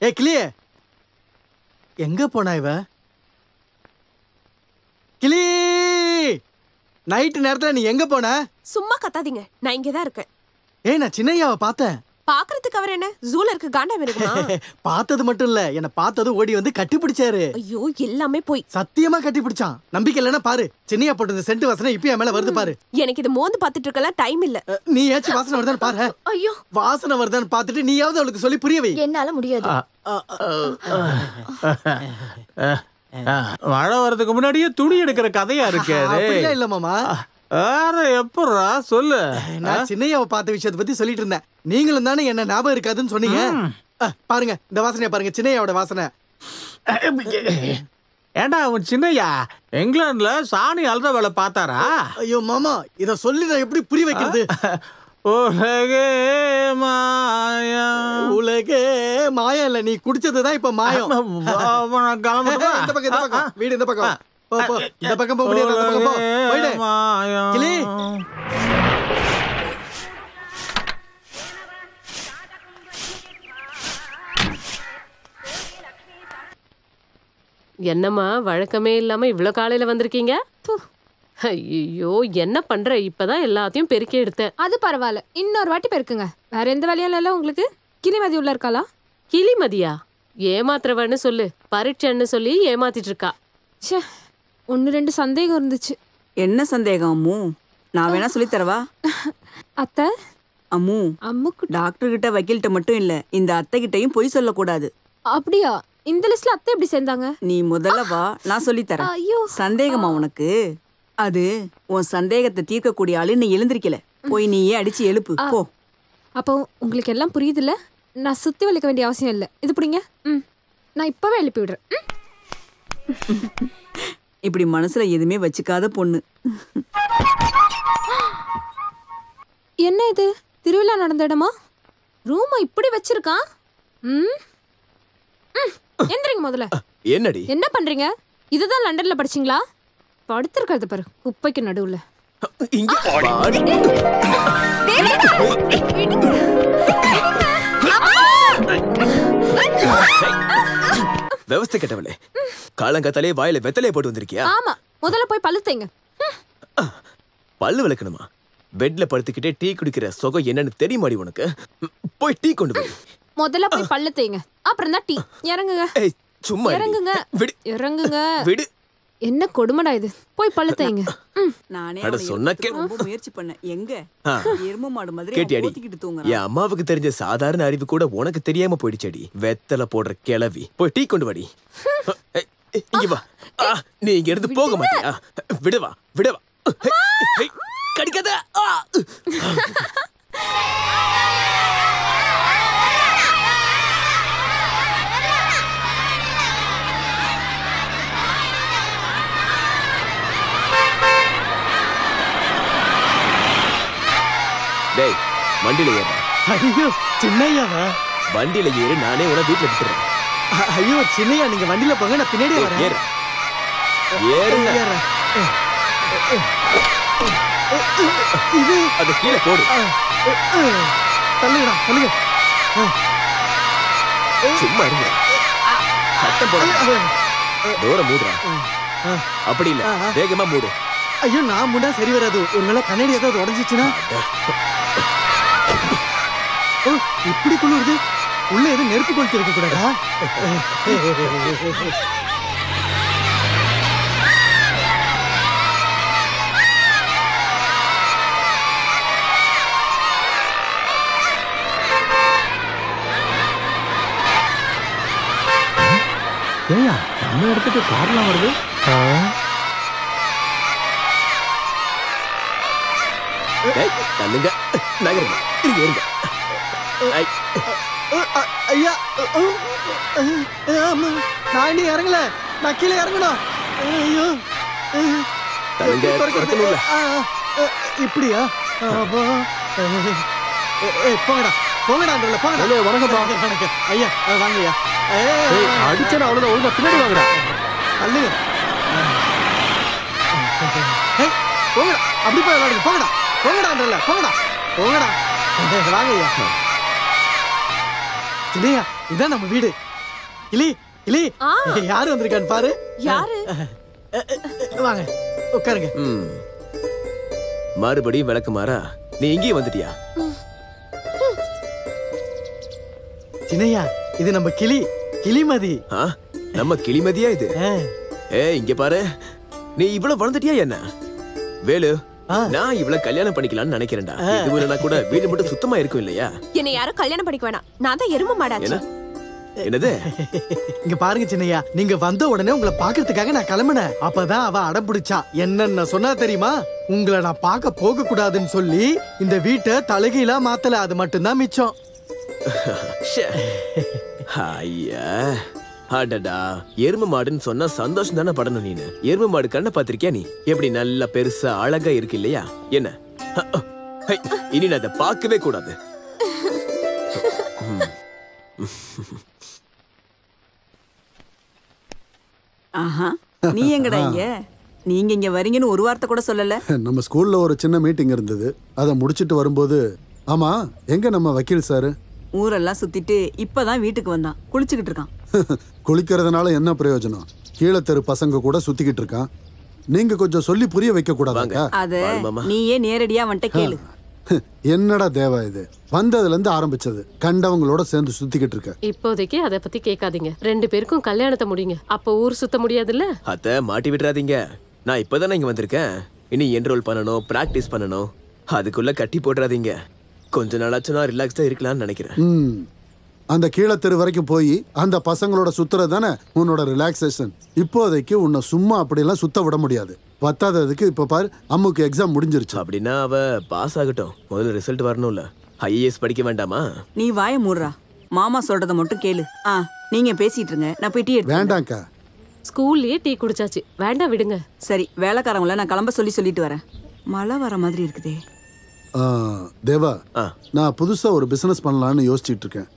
ஏய் கிளியே, எங்க போனா இவ? கிளி, நைட்டு நேரத்துல நீ எங்க போன? சும்மா கத்தாதீங்க, நான் இங்கதான் இருக்கேன். ஏய் நான் சின்னையாவை பார்த்தேன். பாக்குறதுக்கு அவர் என்ன ஜூல இருக்கு காண்டா இருக்குமா? பார்த்தது மட்டும் இல்ல, என்ன பார்த்தது ஓடி வந்து கட்டி பிடிச்சாரு. ஐயோ எல்லாமே போய். சத்தியமா கட்டி பிடிச்சான். நம்பிக்கை இல்லைன்னா பாரு, சின்னையா போட்டு சென்ட் வாசனை இப்ப மேல வருது பாரு. எனக்கு இது மோந்து பாத்துட்டு இருக்கலாம் டைம் இல்ல. நீ ஏச்சு வாசனை வருதான்னு பாரு. ஐயோ வாசனை வருதான்னு பாத்துட்டு நீயாவது அவளுக்கு சொல்லி புரியவை. என்னால முடியாது. மழை வர்றதுக்கு முன்னாடியே துணி எடுக்கிற கதையா இருக்கு. இல்ல மாமா, எப்படா சொல்லு. நான் சின்னையாவை பார்த்த விஷயத்தை பத்தி சொல்லிட்டு இருந்தேன். நீங்களும் தானே என்ன ஞாபகம் இருக்காதுன்னு சொன்னீங்க. பாருங்க இந்த வாசனையா பாருங்க, சின்னையாவோட வாசனை. ஏண்டா அவன் சின்னையா இங்கிலாந்துல சாணி அழுத வேலை பார்த்தாரா? ஐயோ மாமா, இத சொல்லி நான் எப்படி புரிய வைக்கிறது? உலகே மாயா. உலகே மாயா இல்ல, நீ குடிச்சதுதான் இப்ப மாயம். இந்த பக்கம் வீடு, இந்த பக்கம் இந்த பக்கம் போக முடியாது. அந்த பக்கம் போயிடு கிளி. என்னம்மா வழக்கமே இல்லாம இவ்வளவு காலையில வந்திருக்கீங்க? ஐயோ என்ன பண்ற, இப்பதான் எல்லாத்தையும் பெருக்கி எடுத்தேன். அது பரவாயில்ல, இன்னொரு வாட்டி பெருக்குங்க. வேற எந்த வேலையும் இல்ல உங்களுக்கு? கிளிமதி உள்ள இருக்காளா? கிளிமதியா? ஏமாத்துறவன்னு சொல்லு, பரீட்சைன்னு சொல்லி ஏமாத்திட்டு இருக்கா. 1-2 சந்தேகம் இருந்துச்சு. என்ன சந்தேகம் அம்மு? நான் வேணா சொல்லி தரவா? அத்தை அம்மு, அம்முக்கு டாக்டர் கிட்ட வக்கீல்கிட்ட மட்டும் இல்ல, இந்த அத்தை கிட்டையும் பொய் சொல்லக்கூடாது. அப்படியா? இந்த லிஸ்ட்ல அத்தை எப்படி சேர்ந்தாங்க? நீ முதல்ல வா, நான் சொல்லி தரேன். சந்தேகமா உனக்கு? அது உன் சந்தேகத்தை தீர்க்கக்கூடிய ஆளு நீ எழுந்திருக்கல, போய் நீயே அடிச்சு எழுப்பு போ. அப்போ உங்களுக்கு எல்லாம் புரியுதுல்ல? நான் சுத்தி வலிக்க வேண்டிய அவசியம் இல்லை. இது புடிங்க. நான் இப்பவே எழுப்பி விடுறேன். இப்படி மனசுல எதுவுமே வச்சுக்காத பொண்ணு. என்ன இது, திருவிழா நடந்த இடமா? ரூம் இப்படி வச்சிருக்கான். எந்திரிங்க முதல்ல. என்னடி என்ன பண்றீங்க? இதுதான் லண்டன்ல படிச்சீங்களா? படுத்திருக்கிறது பாரு குப்பைக்கு நடுவுல. இங்க வாடி. व्यवस्था केटवले காலங்காத்தாலே வாயில வெத்தலைய போட்டு வந்திருக்கியா? ஆமா, முதல்ல போய் பல்லு தேங்க. பல்லு விளக்கணுமா? பெட்ல படுத்துக்கிட்டே டீ குடிக்கிற சுகம் என்னன்னு தெரியுமாடி உனக்கு? போய் டீ கொண்டு போய். முதல்ல போய் பல்லு தேங்க, அப்புறம் தான் டீ. இறங்குங்க. ஏய் சும்மா இறங்குங்க. விடு. இறங்குங்க. விடு. என்ன கொடுமடா இது? போய் பல்லு தேங்க. நானே அட சொன்னா ரொம்ப முயற்சி பண்ணேன். எங்க எரும மாடு மாதிரி கேட்டியாடி? போத்திக்கிட்டு தூங்குறா. என் அம்மாவுக்கு தெரிஞ்ச சாதாரண அறிவு கூட உனக்கு தெரியாம போயிடுச்சடி. வெத்தலை போடுற கிளவி. போய் டீ கொண்டு வாடி. இங்க வா. நீ இங்க இருந்து போக மாட்டியா? விடுவா விடுவா. கடிக்காத. டேய் வண்டியில ஏறு. ஐயோ சின்னையாவா? வண்டியில ஏறு, நானே உன வீட்டுல விட்டுறேன். ஐயோ சின்னையா, நீங்க வண்டியில போங்க, நான் பின்னாடியே வரேன். ஏறு ஏறுங்க. இது அது கீழே போடு. தள்ளுங்கடா தள்ளுங்க. சும்மா இருங்க. சத்தம் போட. டோரை மூடுறா. அப்படி இல்ல, வேகமா மூடு. ஐயோ நான் முன்னா சரி வராது. ஒருவேளை கண்ணாடி ஏதாவது உடஞ்சிச்சுன்னா? இப்படி குளிருது. உள்ள எதுவும் நெருப்பு கொளுத்தி இருக்க கூடாதா? ஏயா நம்ம இடத்துக்கு கார்லாம் வருது? தள்ளுங்க. நகருங்க. இருங்க இருங்க. ஐயா நான் இன்னும் இறங்கல. நான் கீழே இறங்கணும். ஐயோ தள்ளுங்க. குறைக்கணும்ல. இப்படியா? போங்கடா போங்கடா. போங்கடா. வணக்கம்ப்பா. வணக்கம் ஐயா. வாங்க ஐயா. அடிச்சா அவ்வளவுதான். ஒழுங்கா பின்னாடி வாங்கடா. அல்லுங்க. போங்கடா. அப்படி போய் விளையாடுங்க. போங்கடா போங்கடா. போங்கடா போங்கடா. வாங்க ஐயா. இல்லையா, இதான் நம்ம வீடு. இலி இலி யாரு வந்திருக்கான்னு பாரு. யாரு? வாங்க உட்காருங்க. மறுபடியும் விளக்கு மாறா. நீ இங்கேயே வந்துட்டியா? சின்னையா, இது நம்ம கிளிமதி. நம்ம கிளிமதியா இது? இங்க பாரு, நீ இவ்வளவு வளர்ந்துட்டியா என்ன? வேலு, நான் இவ்வளவு கல்யாணம் பண்ணிக்கலாம்னு நினைக்கிறேன்டா. இதுவரை கூட வீடு மட்டும் சுத்தமா இருக்கும் இல்லையா? என்னை யாரும் கல்யாணம் பண்ணிக்க வேணாம். நான் தான் எரும மாடாச்சு. என்னது? இங்க பாருங்க சின்னையா, நீங்க வந்த உடனே உங்களை பாக்குறதுக்காக நான் கிளம்பினேன். அப்பதான் அவ அடம் பிடிச்சா. என்னன்னு சொன்னா தெரியுமா? உங்களை நான் பார்க்க போக கூடாதுன்னு சொல்லி இந்த வீட்டை தலகையில மாத்தல. அது மட்டும்தான் மிச்சம். ஐயா, அடடா, எரும மாடுன்னு சொன்னா சந்தோஷம் தானே படணும் நீனு. எரும மாடு கண்ணை பாத்திருக்கியா நீ? எப்படி நல்லா பெருசா அழகா இருக்கு இல்லையா? என்ன இனி நான் அதை பார்க்கவே கூடாது. ஆஹா, நீ எங்கடா இங்க? நீங்க இங்க வரீங்கன்னு ஒரு வார்த்தை கூட சொல்லல. நம்ம ஸ்கூல்ல ஒரு சின்ன மீட்டிங் இருந்தது. அதை முடிச்சிட்டு வரும்போது, ஆமா எங்க நம்ம வக்கீல் சாரு? ஊரெல்லாம் சுத்திட்டு இப்பதான் வீட்டுக்கு வந்தான். குளிச்சுக்கிட்டு இருக்கான். குளிக்கிறதுனால என்ன பிரயோஜனம்? கீழே தெரு பசங்க கூட சுத்திக்கிட்டு இருக்கான். நீங்க கொஞ்சம் சொல்லி புரிய வைக்க கூடாதாங்க? அத நீயே நேரடியா வந்துட்ட கேளு. என்னடா தேவா இது? வந்ததுல இருந்து ஆரம்பிச்சது. கண்டவங்களோட சேர்ந்து சுத்திக்கிட்டு இருக்க. இப்போதைக்கு அத பத்தி கேட்காதீங்க. 2 பேருக்கும் கல்யாணத்தை முடிங்க. அப்ப ஊர் சுத்த முடியாதுல்ல? அத மாட்டி விட்டுறாதீங்க. நான் இப்பதானே இங்க வந்திருக்கேன். இனி என்ரோல் பண்ணணும், பிராக்டிஸ் பண்ணணும். அதுக்குள்ள கட்டி போடுறாதீங்க. கொஞ்ச நாளாச்சும் நான் ரிலாக்ஸ்டா இருக்கலாம்னு நினைக்கிறேன். அந்த கீழே தெரு வரைக்கும் போய் அந்த பசங்களோட சுத்துறது தானே உன்னோட ரிலாக்ஸேஷன். இப்போதைக்கு உன்னை சும்மா அப்படியெல்லாம் சுத்த விட முடியாது. பத்தாததுக்கு இப்ப பாரு, அம்முக்கு எக்ஸாம் முடிஞ்சிருச்சு. அப்படின்னா அவ பாஸ் ஆகட்டும். முதல்ல ரிசல்ட் வரணும்ல. ஐஏஎஸ் படிக்க வேண்டாமா? நீ வாய மூடுறா. மாமா சொல்றத மட்டும் கேளு. நீங்க பேசிட்டு இருங்க, நான் போய் டீ எடுத்து. வேண்டாம்க்கா, ஸ்கூல்லயே டீ குடிச்சாச்சு. வேண்டாம் விடுங்க. சரி, வேலைக்காரங்கள நான் கிளம்ப சொல்லிட்டு வரேன். மழை வர மாதிரி இருக்குதே. தேவா, நான் புதுசா ஒரு பிசினஸ் பண்ணலான்னு யோசிச்சுட்டு இருக்கேன்.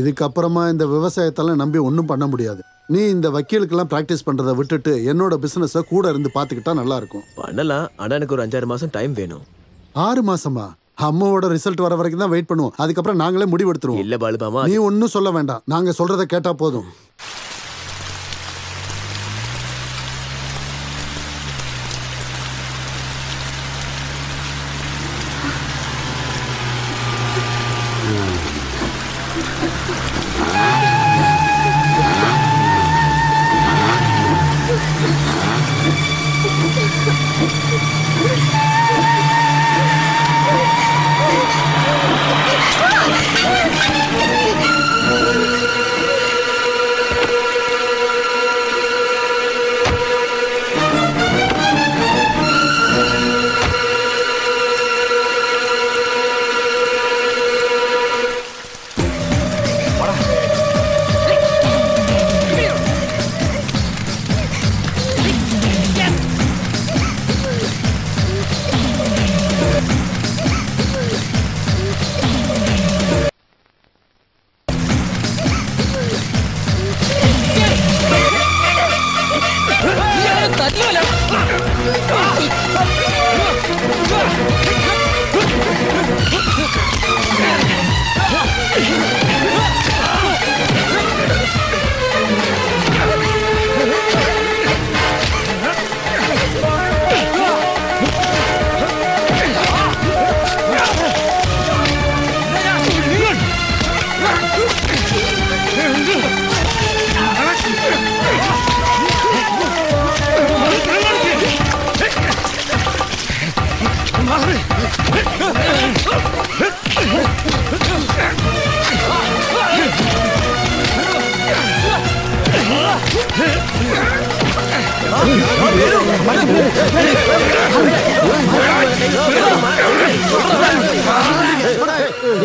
இதுக்கப்புறமா இந்த விவசாயத்தெல்லாம் நம்பி ஒன்றும் பண்ண முடியாது. நீ இந்த வக்கீலுக்கெல்லாம் பிராக்டிஸ் பண்றதை விட்டுட்டு என்னோட பிசினஸ கூட இருந்து பாத்துக்கிட்டா நல்லா இருக்கும். பண்ணலாம், ஆனா எனக்கு ஒரு 5-6 மாசம் டைம் வேணும். 6 மாசமா? அம்மாவோட ரிசல்ட் வர வரைக்கும் தான் வெயிட் பண்ணுவோம். அதுக்கப்புறம் நாங்களே முடிவெடுத்துருவோம். இல்ல பாலுமாமா, நீ ஒன்னும் சொல்ல வேண்டாம். நாங்க சொல்றதை கேட்டா போதும்.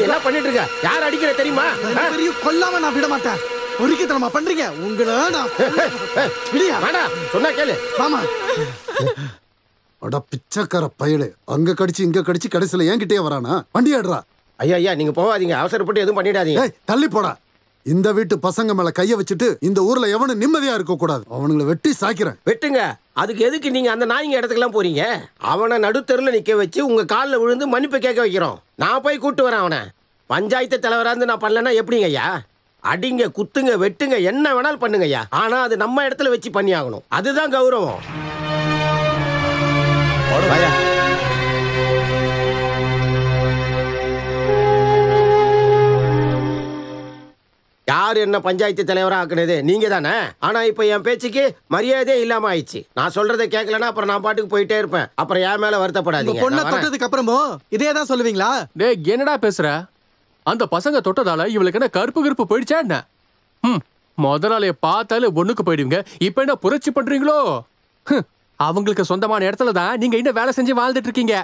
என்ன பண்ணிட்டு இருக்க? யார் அடிக்கிற தெரியுமா? கொல்லாம நான் விட மாட்டேன். ஒருக்கித்தனமா பண்றீங்க உங்களை. சொன்னா கேளு. மாமா அட பிச்சைக்கார பயலே, அங்க கடிச்சு இங்க கடிச்சு கடைசியில என்கிட்டயே வரானா? வண்டி ஆடுறா. ஐயா நீங்க போகாதீங்க, அவசரப்பட்டு எதுவும் பண்ணிடாதீங்க. தள்ளி போடா. இந்த வீட்டு பசங்க மேல கைய வச்சுட்டு இந்த ஊர்ல எவனும் நிம்மதியா இருக்க கூடாது. அவனுங்களை வெட்டி சாக்கிறேன். வெட்டுங்க. அதுக்கு எதுக்கு நீங்க அந்த நாய்ங்க இடத்துக்குலாம் போறீங்க? அவனை நடுத்தெருல நிக்க வச்சு உங்க காலில் விழுந்து மன்னிப்பு கேட்க வைக்கிறோம். நான் போய் கூட்டு வரேன் அவனை. பஞ்சாயத்து தலைவரா இருந்து நான் பண்ணலன்னா எப்படிங்க ஐயா? அடிங்க, குத்துங்க, வெட்டுங்க, என்ன வேணாலும் பண்ணுங்க ஐயா. ஆனா அது நம்ம இடத்துல வச்சு பண்ணி ஆகணும். அதுதான் கௌரவம். யார் என்ன பஞ்சாயத்து தலைவரா ஆக்குனது? நீங்க தானே. ஆனா இப்ப என் பேச்சுக்கு மரியாதையே இல்லாம ஆயிடுச்சு. நான் சொல்றதை கேட்கலன்னா அப்புறம் நான் பாட்டுக்கு போயிட்டே இருப்பேன். அப்புறம் என் மேல வருத்தப்படாதீங்க. பொண்ணை தொட்டதுக்கு அப்புறமும் இதே தான் சொல்லுவீங்களா? டேய் என்னடா பேசுற? அந்த பசங்க தொட்டதால இவளுக்கு என்ன கருப்பு போயிடுச்சா என்ன? முதலாளிய பார்த்தாலே ஒண்ணுக்கு போயிடுவீங்க. இப்ப என்ன புரட்சி பண்றீங்களோ? அவங்களுக்கு சொந்தமான இடத்துல தான் நீங்க இன்னும் வேலை செஞ்சு வாழ்ந்துட்டு இருக்கீங்க.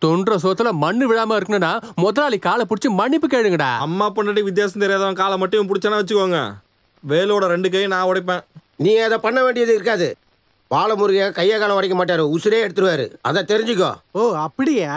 தொன்ற சோத்துல மண்ணு விழாம இருக்கணும்னா முதலாளி காலை பிடிச்சி மன்னிப்பு கேளுங்கடா. அம்மா பொண்ணாட்டி வித்தியாசம் தெரியாதவன் காலை மட்டும் பிடிச்சானா வச்சுக்கோங்க, வேலோட 2 கையும் நான் உடைப்பேன். நீ அதை பண்ண வேண்டியது இருக்காது. பாலமுருக கையை காலம் உடைக்க மாட்டாரு, உசுரே எடுத்துருவாரு. அதை தெரிஞ்சுக்கோ. ஓ அப்படியா?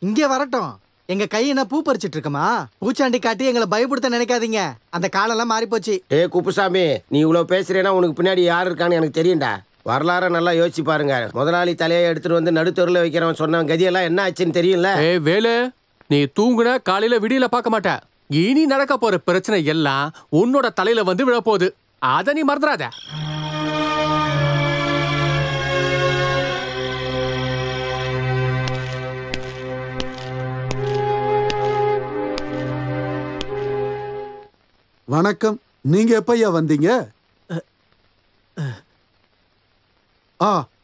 இங்கே வரட்டும். எங்க கை என்ன பூ பறிச்சிட்டு இருக்கமா? பூச்சாண்டி காட்டி எங்களை பயப்படுத்த நினைக்காதீங்க. அந்த காலெல்லாம் மாறி போச்சு. குப்புசாமி, நீ இவ்வளவு பேசுறேன்னா உனக்கு பின்னாடி யாரு இருக்கான்னு எனக்கு தெரியும்டா. வரலாற நல்லா யோசிச்சு பாருங்க. முதலாளி தலையை எடுத்துட்டு வந்து நடுத்தொருல வைக்கிறவன் சொன்ன கதியெல்லாம் என்ன ஆச்சுன்னு தெரியும்ல. வேலு, நீ தூங்குன காலையில விடியல பார்க்க மாட்ட. இனி நடக்க போற பிரச்சனை எல்லாம் உன்னோட தலையில வந்து விழப்போகுது. அத நீ மறந்துடாத. வணக்கம். நீங்க எப்பையா வந்தீங்க?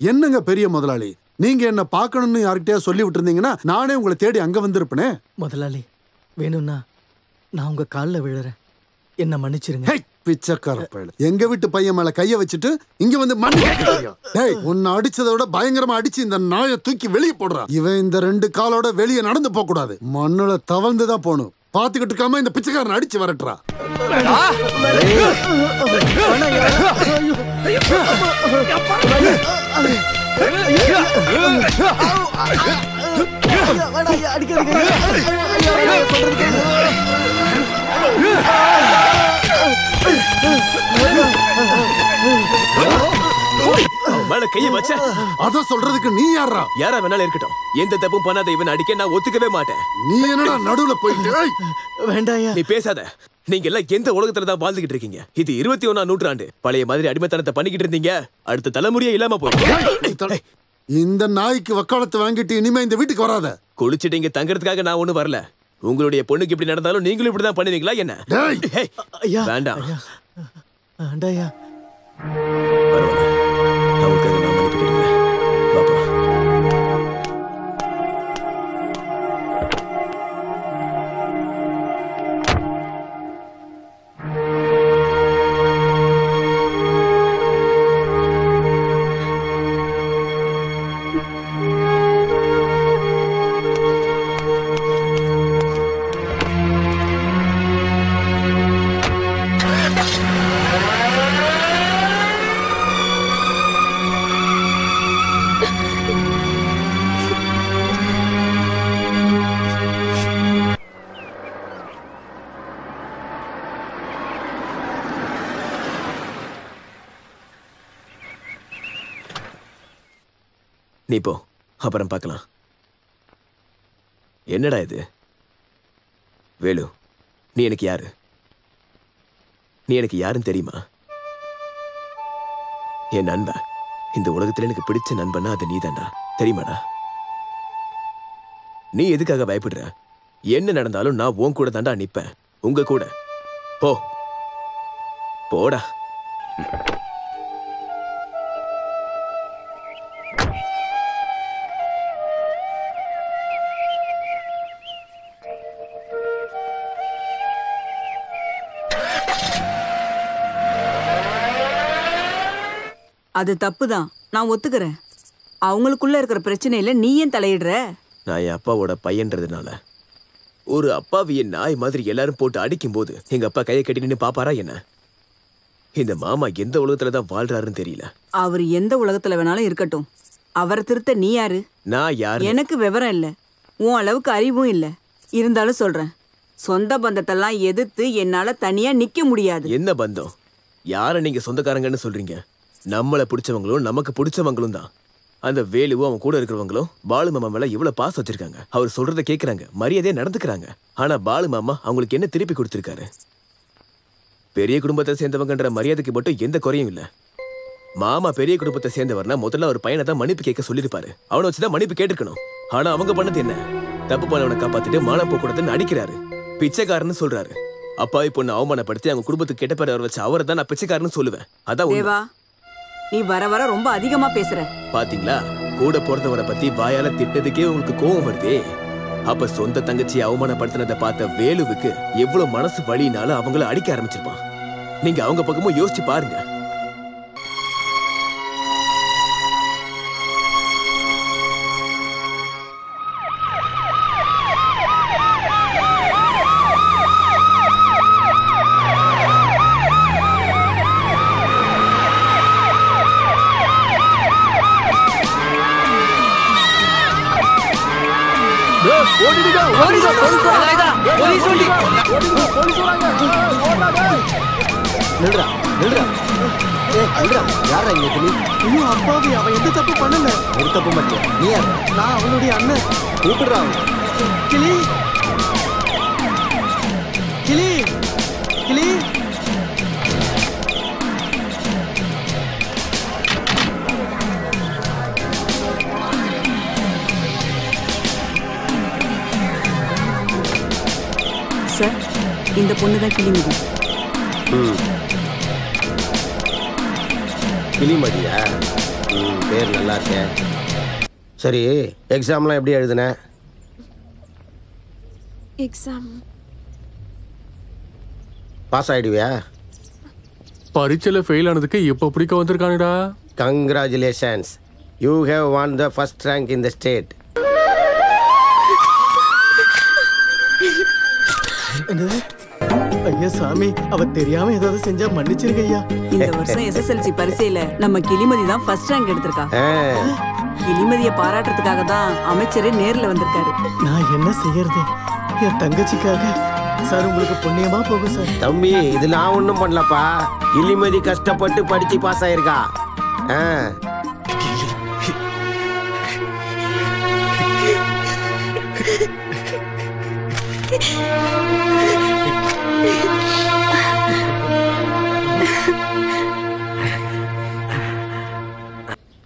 என்னங்க பெரிய முதலாளி, நீங்க என்ன பார்க்கணும்னு யார்கிட்டயா சொல்லி விட்டுருந்தீங்கன்னா நானே உங்களை தேடி அங்க வந்திருப்பேனே. முதலாளி வேணும்னா நான் உங்க காலில் விழுறேன், என்ன மன்னிச்சிருங்க. பிச்சைக்கார பயல, எங்க வீட்டு பையன் மேல கைய வச்சுட்டு இங்க வந்து மன்னிக்க. உன்னை அடிச்சதை விட பயங்கரமா அடிச்சு இந்த நாயை தூக்கி வெளியே போடுறான். இவன் இந்த 2 காலோட வெளியே நடந்து போக கூடாது, மண்ணுல தவழ்ந்துதான் போகணும். பாத்துக்கிட்டு இருக்காம இந்த பிச்சைக்காரன் அடிச்சு வரட்டுறா. அடிக்க மேல கைய வச்ச அத சொல்றதுக்கு நீ யாரா? யாரா வேணாலும் இருக்கட்டும், எந்த தப்பும் பண்ணாத இவன் அடிக்க நான் ஒத்துக்கவே மாட்டேன். நீ என்னடா நடுவுல போயிட்டு? வேண்டாயா, நீ பேசாத. நீங்க எல்லாம் எந்த உலகத்துல தான் வாழ்ந்துகிட்டு இருக்கீங்க? இது 21ஆம் நூற்றாண்டு. பழைய மாதிரி அடிமைத்தனத்தை பண்ணிக்கிட்டு இருந்தீங்க, அடுத்த தலைமுறையே இல்லாம போயிடும். இந்த நாய்க்கு வக்காலத்து வாங்கிட்டு இனிமே இந்த வீட்டுக்கு வராத. குளிச்சுட்டு இங்க தங்கறதுக்காக நான் ஒண்ணு வரல. உங்களுடைய பொண்ணுக்கு இப்படி நடந்தாலும் நீங்களும் இப்படிதான் பண்ணுவீங்களா என்ன? வேண்டாம். வேண்டாயா. பரவாயில்ல, நான் உங்களுக்காக நான் மன்னிப்பு கேட்டுக்கிறேன். பாப்பா. நீ போ, அப்புறம் பார்க்கலாம். என்னடா இது வேலு? நீ எனக்கு யாரு? நீ எனக்கு யாருன்னு தெரியுமா? என் நண்பன். இந்த உலகத்துல எனக்கு பிடிச்ச நண்பன்னா அது நீதான்டா, தெரியுமாடா? நீ எதுக்காக பயப்படுற? என்ன நடந்தாலும் நான் உன் கூட தாண்டா நிப்பேன், உங்க கூட. போ போடா. அது தப்புதான், நான் ஒத்துக்கிறேன். அவங்களுக்குள்ள இருக்கிற பிரச்சனையில நீ ஏன் தலையிடுற? நான் என் அப்பாவோட பையன்றதுனால ஒரு அப்பாவிய நாய் மாதிரி எல்லாரும் போட்டு அடிக்கும் போது எங்க அப்பா கையை கட்டி நின்று பாப்பாரா என்ன? இந்த மாமா எந்த உலகத்துலதான் வாழ்றாருன்னு தெரியல. அவர் எந்த உலகத்துல வேணாலும் இருக்கட்டும், அவரை திருத்த நீ யாரு? நான் யாரு? எனக்கு விவரம் இல்ல, உன் அளவுக்கு அறிவும் இல்ல. இருந்தாலும் சொல்றேன், சொந்த பந்தத்தெல்லாம் எதிர்த்து என்னால தனியா நிக்க முடியாது. என்ன பந்தம்? யார நீங்க சொந்தக்காரங்கன்னு சொல்றீங்க? நம்மளை பிடிச்சவங்களும் நமக்கு பிடிச்சவங்களும் தான். அந்த வேலுவும் அவன் கூட இருக்கிறவங்களும் பாலு மாமா மேல இவ்வளவு பாசம் வச்சிருக்காங்க. அவர் சொல்றதை கேட்கறாங்க, மரியாதையா நடந்துக்கிறாங்க. ஆனா பாலு மாமா அவங்களுக்கு என்ன திருப்பி கொடுத்திருக்காரு? பெரிய குடும்பத்தை சேர்ந்தவங்கன்ற மரியாதைக்கு மட்டும் எந்த குறையும் இல்ல. மாமா பெரிய குடும்பத்தை சேர்ந்தவர்னா முதல்ல ஒரு பையனை தான் மன்னிப்பு கேட்க சொல்லிருப்பாரு. அவனை வச்சுதான் மன்னிப்பு கேட்டிருக்கணும். ஆனா அவங்க பண்ணது என்ன? தப்பு பண்ணவனை காப்பாத்திட்டு மானம் போக்கூடாதுன்னு அடிக்கிறாரு, பிச்சைக்காரன்னு சொல்றாரு. அப்பாவி பொண்ணு அவமானப்படுத்தி அவங்க குடும்பத்துக்கு கெட்ட பேர் வச்சு அவரை தான் நான் பிச்சைக்காரன்னு சொல்லுவேன். அதான் தேவா, நீ வர வர ரொம்ப அதிகமா பேசுற. பாத்தீங்களா, கூட பிறந்தவரை பத்தி வாயால திட்டதுக்கே உங்களுக்கு கோவம் வருதே. அப்ப சொந்த தங்கச்சியை அவமானப்படுத்தினதை பார்த்த வேலுவுக்கு எவ்வளவு மனசு வலினாலும் அவங்கள அடிக்க ஆரம்பிச்சிருப்பான். நீங்க அவங்க பக்கமும் யோசிச்சு பாருங்க. நில்றா நில்றா. யாரா இங்க கிளி? ஐயோ அப்பாவி, அவன் எந்த தப்பு பண்ணல. ஒரு தப்பு மட்டும். நீ யாரா? நான் அவனுடைய அண்ணன். கூப்பிடுறான். கிளி கிளி கிளி. சார், இந்த பொண்ணுதான் கிளிமதி. கிளிமதியா? பேர் நல்லா இருக்கே. சரி, எக்ஸாம்லாம் எப்படி எழுதுன? எக்ஸாம் பாஸ் ஆயிடுவியா? பரீட்சையில ஃபெயில் ஆனதுக்கு இப்ப பிடிக்க வந்திருக்கானுடா. Congratulations, you have won the first rank in the state. ஐயா சாமி, அவ தெரியாம ஏதாவது செஞ்சா மன்னிச்சிருங்க ஐயா. இந்த வருஷம் எஸ்எஸ்எல்சி பரீட்சையில நம்ம கிளிமதி தான் ஃபர்ஸ்ட் ரேங்க் எடுத்திருக்கா. கிளிமதியை பாராட்டுறதுக்காக தான் அமைச்சரே நேர்ல வந்திருக்காரு. நான் என்ன செய்யறது? என் தங்கச்சிக்காக சார் உங்களுக்கு புண்ணியமா போகும் சார். தம்பி இது நான் ஒண்ணும் பண்ணலப்பா. கிளிமதி கஷ்டப்பட்டு படிச்சு பாஸ் ஆயிருக்கா.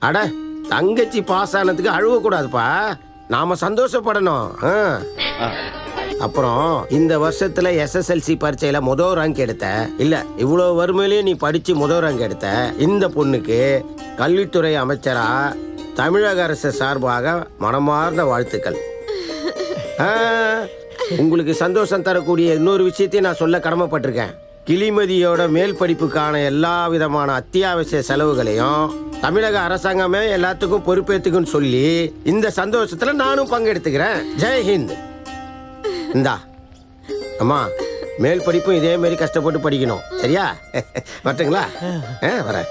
அட தங்கச்சி பாஸ் ஆனதுக்கு அழுவ கூடாதுப்பா, நாம சந்தோஷப்படணும். அப்புறம் இந்த வருஷத்துல SSLC பரீட்சையில முதல் ரேங்க் எடுத்த இல்ல, இவ்வளவு வறுமையிலேயே நீ படிச்சு முதல் ரேங்க் எடுத்த இந்த பொண்ணுக்கு கல்வித்துறை அமைச்சரா தமிழக அரசு சார்பாக மனமார்ந்த வாழ்த்துக்கள். உங்களுக்கு சந்தோஷம் தரக்கூடிய இன்னொரு விஷயத்தையும் நான் சொல்ல கடமைப்பட்டிருக்கேன். கிளிமதியோட மேல் படிப்புக்கான எல்லா விதமான அத்தியாவசிய செலவுகளையும் தமிழக அரசாங்கமே எல்லாத்துக்கும் பொறுப்பேற்றுக்குன்னு சொல்லி இந்த சந்தோஷத்துல நானும் பங்கெடுத்துக்கிறேன். ஜெய்ஹிந்த். இந்தா அம்மா, மேல் படிப்பும் இதே மாதிரி கஷ்டப்பட்டு படிக்கணும், சரியா? வரட்டுங்களா? வரேன்.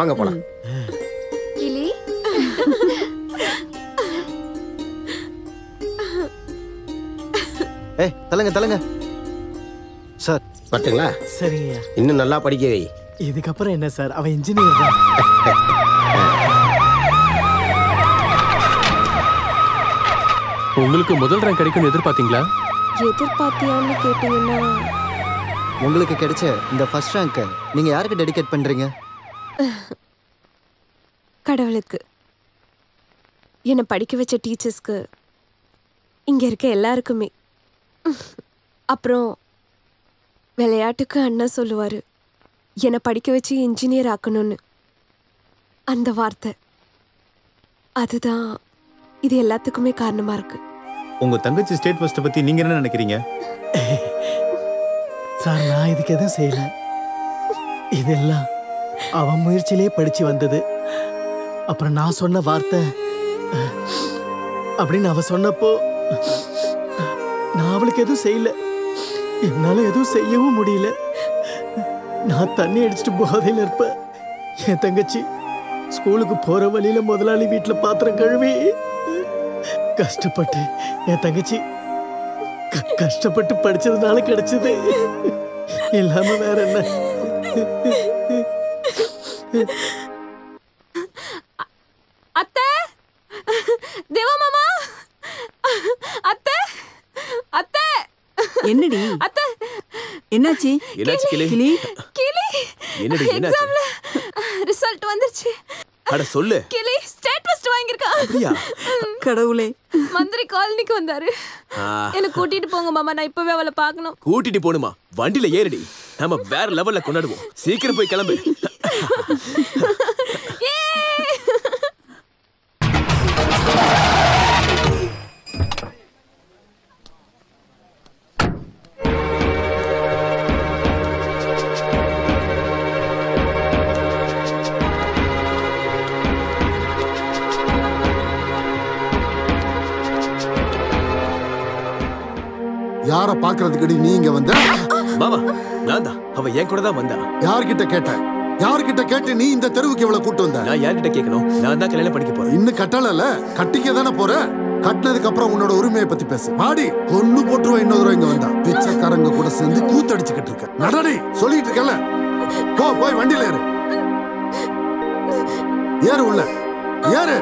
வாங்க போலாம். கிளி தலங்க சார். வரட்டுங்களா? சரிங்க. இன்னும் நல்லா படிக்க வை. இதுக்கப்புறம் என்ன சார், அவன் இன்ஜினியர் தான். உங்களுக்கு முதல் ரேங்க் கிடைக்கும்னு எதிர்பார்த்தீங்களா? எதிர்பார்த்தியான்னு கேட்டீங்கன்னா, உங்களுக்கு கிடைச்ச இந்த ஃபர்ஸ்ட் ரேங்க் நீங்க யாருக்கு டெடிகேட் பண்றீங்க? கடவுளுக்கு. என்னை படிக்க வச்ச டீச்சர்ஸ்க்கு, இங்க இருக்க எல்லாருக்குமே. அப்புறம் விளையாட்டுக்கு அண்ணன் சொல்லுவாரு, என்னை படிக்க வச்சு இன்ஜினியர் ஆக்கணும்னு. அந்த வார்த்தை அதுதான் இது எல்லாத்துக்குமே காரணமா இருக்கு. உங்க தங்கச்சி ஸ்டேட் ஃபர்ஸ்ட் பத்தி நீங்க என்ன நினைக்கிறீங்க? சார், நான் இதுக்கு எதுவும் செய்யல. இதெல்லாம் அவன் முயற்சியிலே படிச்சு வந்தது. அப்புறம் நான் சொன்ன வார்த்தை அப்படின்னு அவ சொன்னப்போ நான் அவளுக்கு எதுவும் செய்யல. என்னால எதுவும் செய்யவும் முடியல. நான் தண்ணி அடிச்சுட்டு போதையில இருப்பேன். என் தங்கச்சி ஸ்கூலுக்கு போற வழியில முதலாளி வீட்டுல பாத்திரம் கழுவி கஷ்டப்பட்டு என் தங்கச்சி கஷ்டப்பட்டு படிச்சதுனால கிடைச்சது. இல்லாம வேற என்ன? அத்தை, தேவா மாமா, அத்தை, அத்தை. என்னடி அத்தை, என்னாச்சு? என்னாச்சு கிளி? கிளி கிளி, என்னடி என்னாச்சு? எக்ஸாம்ல ரிசல்ட் வந்துருச்சு. அட சொல்லு. கிளி ஸ்டேட் ஃபர்ஸ்ட் வாங்கியிருக்கா. அப்படியா? கடவுளே. மந்திரி காலனிக்கு வந்தாரு. என்ன கூட்டிட்டு போங்க மாமா, நான் இப்பவே அவளை பார்க்கணும். கூட்டிட்டு போணுமா? வண்டியில ஏறடி, நம்ம வேற லெவல்ல கொண்டாடுவோம். சீக்கிரம் போய் கிளம்பு. யார பாக்குறதுக்கு நீ இங்க வந்த? மாமா, நான் தான். அவ என் கூட தான் வந்தா. யார்கிட்ட கேட்ட? யார்கிட்ட கேட்டு நீ இந்த தெருவுக்கு இவ்வளவு கூட்டு வந்த? நான் யார்கிட்ட கேட்கணும்? நான் தான் கல்யாணம் பண்ணிக்க போறேன். இன்னும் கட்டல, கட்டிக்க தானே போற. கட்டினதுக்கு அப்புறம் உன்னோட உரிமையை பத்தி பேசு. மாடி பொண்ணு போட்டுருவா. இன்னொரு இங்க வந்தா பிச்சைக்காரங்க கூட சேர்ந்து கூத்தடிச்சுக்கிட்டு இருக்க. நடடி, சொல்லிட்டு இருக்கல. போய் வண்டியில ஏறு. ஏறு உள்ள ஏறு.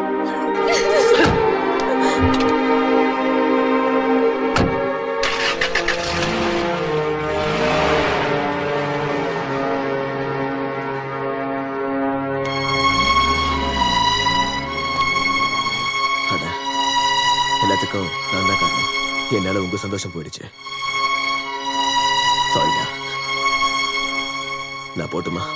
எல்லாத்துக்கும் நான் தான் காரணம். என்னால உங்க சந்தோஷம் போயிடுச்சு. சாரிடா. நான் போட்டுமா?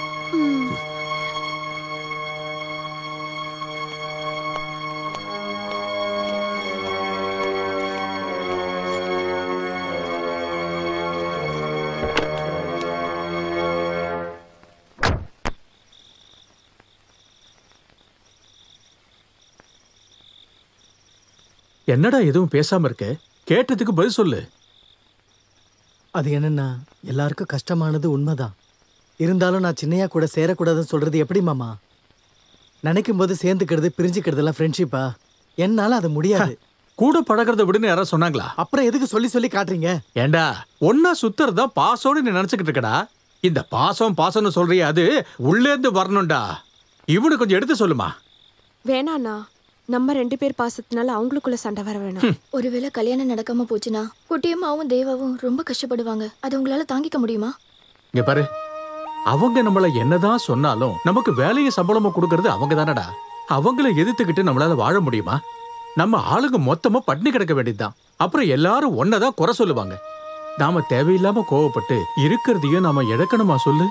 என்னடா எதுவும் பேசாம இருக்க? கேட்டதுக்கு பதில் சொல்லு. அது என்னன்னா, எல்லாருக்கும் கஷ்டமானது உண்மைதான். இருந்தாலும் நான் சின்னையா கூட சேரக்கூடாதுன்னு சொல்றது எப்படி மாமா? நினைக்கும் போது சேர்ந்துக்கிறது பிரிஞ்சுக்கிறதுலாம் ஃப்ரெண்ட்ஷிப்பா? என்னால அது முடியாது. கூட பழகிறத விடுன்னு யாராவது சொன்னாங்களா? அப்புறம் எதுக்கு சொல்லி சொல்லி காட்டுறீங்க? ஏண்டா ஒன்னா சுத்துறதா பாசோடு நீ நினைச்சுக்கிட்டு இருக்கடா. இந்த பாசம்னு சொல்றியா, அது உள்ளேந்து வரணும்டா. இவனு கொஞ்சம் எடுத்து சொல்லுமா. வேணாண்ணா, நம்ம 2 பேர் பாசத்தினால அவங்களுக்குள்ள சண்டை வர வேணாம். ஒருவேளை கல்யாணம் நடக்காம போச்சுன்னா குட்டியம்மாவும் தேவாவும் ரொம்ப கஷ்டப்படுவாங்க. அது உங்களால தாங்கிக்க முடியுமா? இங்க பாரு, அவங்க நம்மள என்னதான் சொன்னாலும் நமக்கு வேலையை சம்பளமா கொடுக்கறது அவங்க தானடா. அவங்கள எதிர்த்துக்கிட்டு நம்மளால வாழ முடியுமா? நம்ம ஆளுங்க மொத்தமா பட்டினி கிடக்க வேண்டியதுதான். அப்புறம் எல்லாரும் ஒன்னதான் குறை சொல்லுவாங்க. நாம தேவையில்லாம கோவப்பட்டு இருக்கிறதையும் நாம இழக்கணுமா சொல்லு?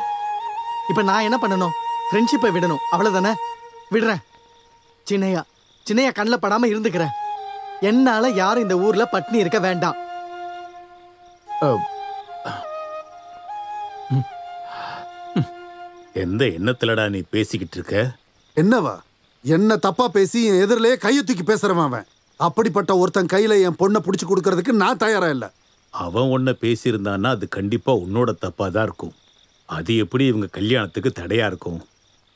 இப்ப நான் என்ன பண்ணணும்? ஃப்ரெண்ட்ஷிப்பை விடணும், அவ்வளவுதானே? விடுறேன். சின்னையா கண்ணில் படாம இருந்துக்கிறேன். என்னால யாரும் இந்த ஊர்ல பட்டினி இருக்க வேண்டாம். எந்த எண்ணத்துலடா நீ பேசிக்கிட்டு இருக்க? என்னவா? என்ன தப்பா பேசி என் எதிரிலேயே கையை தூக்கி பேசுறவன் அவன். அப்படிப்பட்ட ஒருத்தன் கையில என் பொண்ணை பிடிச்சு கொடுக்கறதுக்கு நான் தயாரா இல்ல. அவன் உன்னை பேசியிருந்தான்னா அது கண்டிப்பா உன்னோட தப்பா தான் இருக்கும். அது எப்படி இவங்க கல்யாணத்துக்கு தடையா இருக்கும்?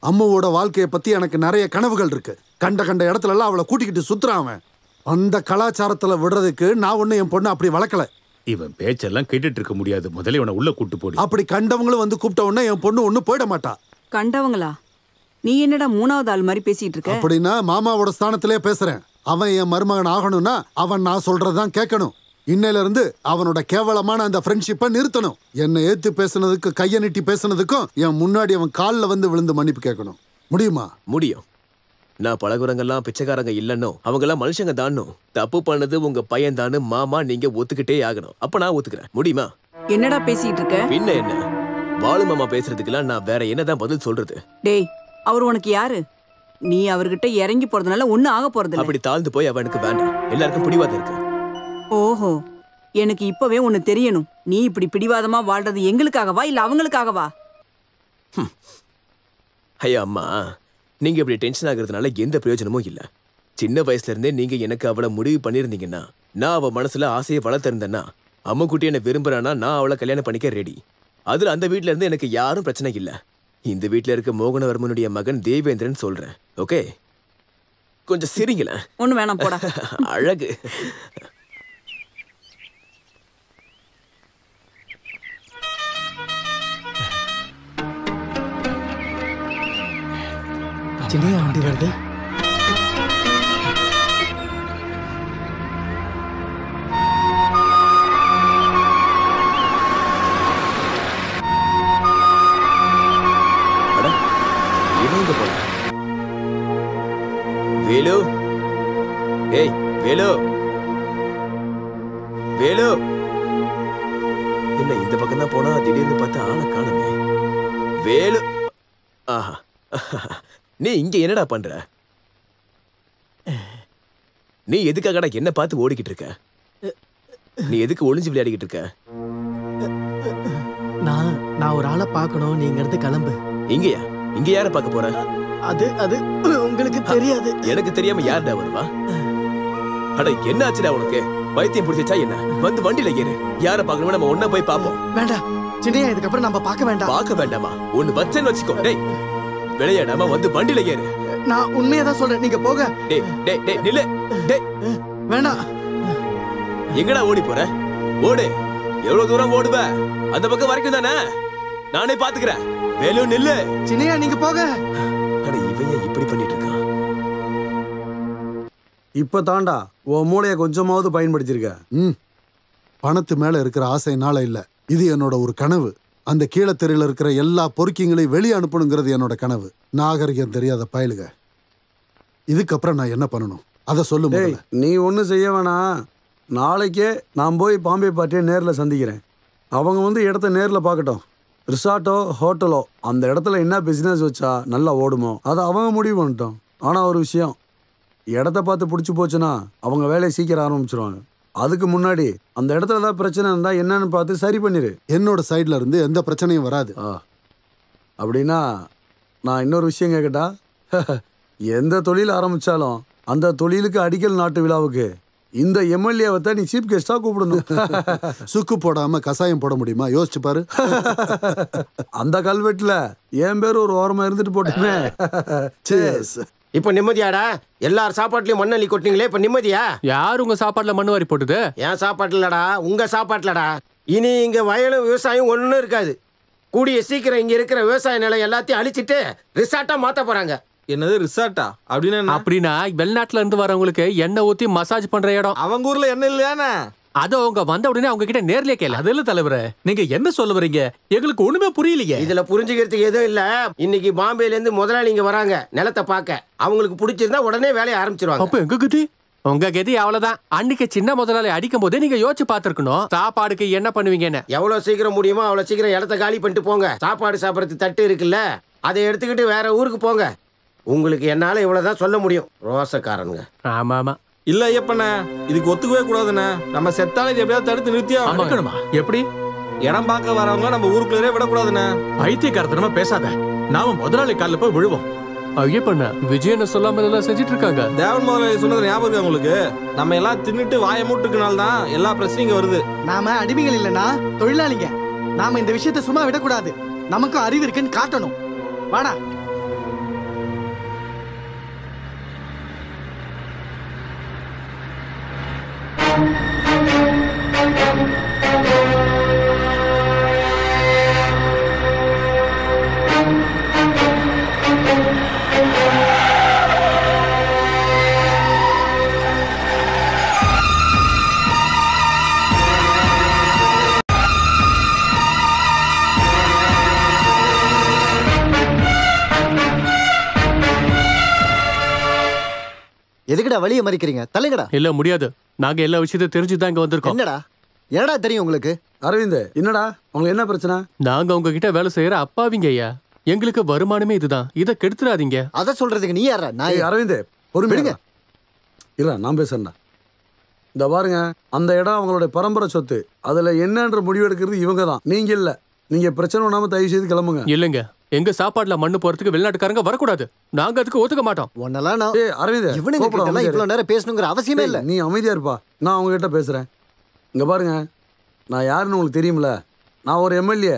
அம்மாவோட வாழ்க்கையை பத்தி எனக்கு நிறைய கனவுகள் இருக்கு. கண்ட இடத்துல எல்லாம் அவளை கூட்டிக்கிட்டு சுத்துறான் அவன். அந்த கலாச்சாரத்துல விடுறதுக்கு நான் ஒண்ணு என் பொண்ணு அப்படி வளர்க்கல. இவன் பேச்செல்லாம் கேட்டுட்டு இருக்க முடியாது. முதல்ல இவனை உள்ள கூட்டு போடு. அப்படி கண்டவங்களும் வந்து கூப்பிட்ட உடனே என் பொண்ணு ஒண்ணு போயிட மாட்டா. கண்டவங்களா? நீ என்னடா 3வது ஆள் மாதிரி பேசிட்டு இருக்க? அப்படின்னா மாமாவோட ஸ்தானத்திலே பேசுறேன். அவன் என் மருமகன் ஆகணும்னா அவன் நான் சொல்றதான் கேட்கணும். இன்னையில இருந்து அவனோட கேவலமான அந்த ஃப்ரெண்ட்ஷிப்பை நிறுத்தணும். என்னை ஏத்து பேசுனதுக்கு, கையை நீட்டி பேசுனதுக்கும் என் முன்னாடி அவன் காலில் வந்து விழுந்து மன்னிப்பு கேட்கணும். முடியுமா? முடியும். நான் பழகுறவங்கெல்லாம் பிச்சைக்காரங்க இல்லைன்னோ, அவங்கெல்லாம் மனுஷங்க தானோ, தப்பு பண்ணது உங்க பையன் தானு மாமா நீங்க ஒத்துக்கிட்டே ஆகணும். அப்ப நான் ஒத்துக்கிறேன். முடியுமா? என்னடா பேசிட்டு இருக்க? பின்ன என்ன, பாலு மாமா பேசுறதுக்கெல்லாம் நான் வேற என்னதான் பதில் சொல்றது? டேய், அவர் உனக்கு யாரு? நீ அவர்கிட்ட இறங்கி போறதுனால ஒண்ணு ஆக போறது. அப்படி தாழ்ந்து போய் அவனுக்கு வேண்டாம். எல்லாருக்கும் பிடிவாதம் இருக்கு. ஓஹோ, எனக்கு இப்பவே ஒண்ணு தெரியணும். நீ இப்படி பிடிவாதமா வாழ்றது எங்களுக்காகவா இல்ல அவங்களுக்காகவா? ஐயா அம்மா, நீங்க இப்படி டென்ஷன் ஆகுறதுனால எந்த பிரயோஜனமும் இல்ல. சின்ன வயசுல இருந்தே நீங்க எனக்கு அவளை முடிவு பண்ணிருந்தீங்கன்னா, நான் அவ மனசுல ஆசையை வளர்த்திருந்தேன்னா, அம்மா குட்டி என்ன விரும்புறானா நான் அவளை கல்யாணம் பண்ணிக்க ரெடி. அதுல அந்த வீட்டுல இருந்து எனக்கு யாரும் பிரச்சனை இல்ல. இந்த வீட்டுல இருக்க மோகனவர்மனுடைய மகன் தேவேந்திரன் சொல்றேன். ஓகே, கொஞ்சம் சிரிங்கள. ஒண்ணு வேணாம் போடா. அழகு. சின்னையா வண்டி வருது. வேலு, ஏய் வேலு, வேலு, என்ன இந்த பக்கம் தான் போனா திடீர்னு பார்த்தா ஆளை காணுமே. வேலு, ஆஹா, நீ இங்க என்னடா பண்ற? நீ எதுக்காகடா என்ன பார்த்து ஓடிக்கிட்டு இருக்க? நீ எதுக்கு ஒளிஞ்சு விளையாடிக்கிட்டு இருக்க? நான் ஒரு ஆளை பார்க்கணும். நீங்க இருந்து கிளம்பு. இங்கயா? இங்க யார பார்க்க போற? அது உங்களுக்கு தெரியாது. எனக்கு தெரியாம யாருடா வருவா? அட என்ன ஆச்சுடா உனக்கு? பைத்தியம் பிடிச்சா என்ன? வந்து வண்டியில ஏறு. யார பார்க்கணுமோ நம்ம ஒண்ணா போய் பாப்போம். வேண்டாம் சின்னையா, இதுக்கப்புறம் நம்ம பார்க்க வேண்டாம். பார்க்க வேண்டாமா? ஒண்ணு வச்சேன்னு வச்சுக்கோ. டேய், விளையாடாம வந்து வண்டியில ஏறு. நான் உண்மையதான் சொல்றேன், நீங்க போக. டேய் டேய் டேய் நில்லு. டேய் வேண்டாம். எங்கடா ஓடி போற? ஓடு. எவ்வளவு தூரம் ஓடுவ? அந்த பக்கம் வரைக்கும் தானே. நானே பாத்துக்கிறேன். வேலு நில்லு. சின்னையா நீங்க போக. அட இவன் இப்படி பண்ணிட்டு இருக்கான். இப்ப தாண்டா உன் மூளைய கொஞ்சமாவது பயன்படுத்திருக்க. பணத்து மேல இருக்கிற ஆசைனால இல்ல, இது என்னோட ஒரு கனவு. அந்த கீழத்தெருல இருக்கிற எல்லா பொறுக்கிங்களையும் வெளியே அனுப்பணுங்கிறது என்னோட கனவு. நாகரிகம் தெரியாத பயலுக. இதுக்கப்புறம் நான் என்ன பண்ணணும் அதை சொல்லு. நீ ஒன்றும் செய்ய வேணாம். நாளைக்கே நான் போய் பாம்பே பார்ட்டியை நேரில் சந்திக்கிறேன். அவங்க வந்து இடத்த நேரில் பார்க்கட்டும். ரிசார்ட்டோ ஹோட்டலோ அந்த இடத்துல என்ன பிஸ்னஸ் வச்சா நல்லா ஓடுமோ அதை அவங்க முடிவு பண்ணிட்டோம். ஆனால் ஒரு விஷயம், இடத்த பார்த்து பிடிச்சி போச்சுன்னா அவங்க வேலையை சீக்கிரம் ஆரம்பிச்சிருவாங்க. அதுக்கு முன்னாடி அந்த இடத்துல ஏதாவது பிரச்சனை இருந்தால் என்னன்னு பார்த்து சரி பண்ணிடு. என்னோட சைட்ல இருந்து எந்த பிரச்சனையும் வராது. அப்படின்னா நான் இன்னொரு விஷயம் கேட்கட்டா? எந்த தொழில் ஆரம்பிச்சாலும் அந்த தொழிலுக்கு அடிக்கல் நாட்டு விழாவுக்கு இந்த எம்எல்ஏவை தான் நீ சீஃப் கெஸ்டா கூப்பிடணும். சுக்கு போடாம கசாயம் போட முடியுமா? யோசிச்சு பாரு. அந்த கல்வெட்டுல என் பேர் ஒரு ஓரமா இருந்துட்டு போட்டுமே. இப்ப நிம்மதியாடா? எல்லார் சாப்பாட்டுலயும் மண்ணள்ளி கொட்டினீங்களே, இப்ப நிம்மதியா? யார் உங்க சாப்பாட்டுல மண்ணு வாரி போட்டுது? என் சாப்பாட்டுலடா, உங்க சாப்பாட்டுலடா. இனி இங்க வயலும் விவசாயம் ஒண்ணும் இருக்காது. கூடிய சீக்கிரம் இங்க இருக்கிற விவசாய நிலம் எல்லாத்தையும் அழிச்சிட்டு ரிசார்ட்டா மாத்த போறாங்க. என்னது ரிசார்ட்டா? அப்படின்னா வெளிநாட்டுல இருந்து வரவங்களுக்கு எண்ணெய் ஊத்தி மசாஜ் பண்ற இடம். அவங்க ஊர்ல எண்ணெய் இல்லையானே? அது அவங்க வந்த உடனே அவங்க கிட்ட நேர்லயே கேளு. அது இல்ல தலைவரே, நீங்க என்ன சொல்ல வரீங்க? எங்களுக்கு ஒண்ணுமே புரியலையே. இதுல புரிஞ்சுக்கிறதுக்கு எதுவும் இல்ல. இன்னைக்கு பாம்பேல இருந்து முதலாளி இங்க வராங்க நிலத்தை பார்க்க. அவங்களுக்கு பிடிச்சிருந்தா உடனே வேலையை ஆரம்பிச்சிருவாங்க. அப்ப எங்க கதி? உங்க கதி அவ்வளவுதான். அன்னைக்கு சின்ன முதலாளி அடிக்கும் போதே நீங்க யோசிச்சு பாத்துருக்கணும் சாப்பாடுக்கு என்ன பண்ணுவீங்கன்னு. எவ்வளவு சீக்கிரம் முடியுமோ அவ்வளவு சீக்கிரம் இடத்த காலி பண்ணிட்டு போங்க. சாப்பாடு சாப்பிடறது தட்டு இருக்குல்ல, அதை எடுத்துக்கிட்டு வேற ஊருக்கு போங்க. உங்களுக்கு என்னால இவ்வளவுதான் சொல்ல முடியும். ரோசக்காரனுங்க. ஆமா ஆமா. இல்ல ஐயப்பண்ண, இதுக்கு ஒத்துக்கவே கூடாதுண்ணே. நம்ம செத்தாலும் இது எப்படியாவது தடுத்து நிறுத்தியா இருக்கணுமா? எப்படி இடம் பார்க்க வரவங்க நம்ம ஊருக்குள்ளே விடக்கூடாதுண்ணே. பைத்தியக்காரத்தனமா பேசாத. நாம முதலாளி காலில் போய் விழுவோம். ஐயப்பண்ண விஜயனை சொல்லாம எல்லாம் செஞ்சுட்டு இருக்காங்க. தேவன் முதலாளி சொன்னது ஞாபகம் இருக்கா உங்களுக்கு? நம்ம எல்லாம் தின்னுட்டு வாய மூட்டுக்குனால தான் எல்லா பிரச்சனையும் வருது. நாம அடிமைகள் இல்லைன்னா தொழிலாளிங்க. நாம இந்த விஷயத்தை சும்மா விடக்கூடாது. நமக்கும் அறிவு இருக்குன்னு காட்டணும். வாடா. எதுக்குடா வழியை மறிக்கிறீங்க? தள்ளுங்கடா. இல்ல முடியாது. நாங்க எல்லா விஷயத்தையும் தெரிஞ்சுதான் இங்க வந்திருக்கோம். என்னடா தெரியும் உங்களுக்கு? அரவிந்த், என்னடா உங்களுக்கு என்ன பிரச்சனை? நாங்க உங்ககிட்ட வேலை செய்யற அப்பாவிங்க ஐயா. எங்களுக்கு வருமானமே இதுதான். இதை கெடுத்துறாதீங்க. அத சொல்றதுக்கு நீ யாரா? நான் அரவிந்த் பொறுமையா இல்ல, நான் பேசுறேன்டா. இந்த பாருங்க, அந்த இடம் அவங்களுடைய பரம்பரை சொத்து. அதுல என்னன்ற முடிவு எடுக்கிறது இவங்க தான், நீங்க இல்ல. நீங்க பிரச்சனை பண்ணாம தயவு செய்து கிளம்புங்க. இல்லைங்க, எங்க சாப்பாடுல மண்ணு போறதுக்கு வெளிநாட்டுக்காரங்க வரக்கூடாது. நாங்க அதுக்கு ஒத்துக்க மாட்டோம். அரவிந்த், இவனுங்க கிட்ட எல்லாம் இவ்வளவு நேரம் பேசணுங்கிற அவசியமே இல்ல. நீ அமைதியா இருப்பா, நான் அவங்க கிட்ட பேசுறேன். இங்க பாருங்க, நான் யாருன்னு உங்களுக்கு தெரியும்ல. நான் ஒரு எம்எல்ஏ.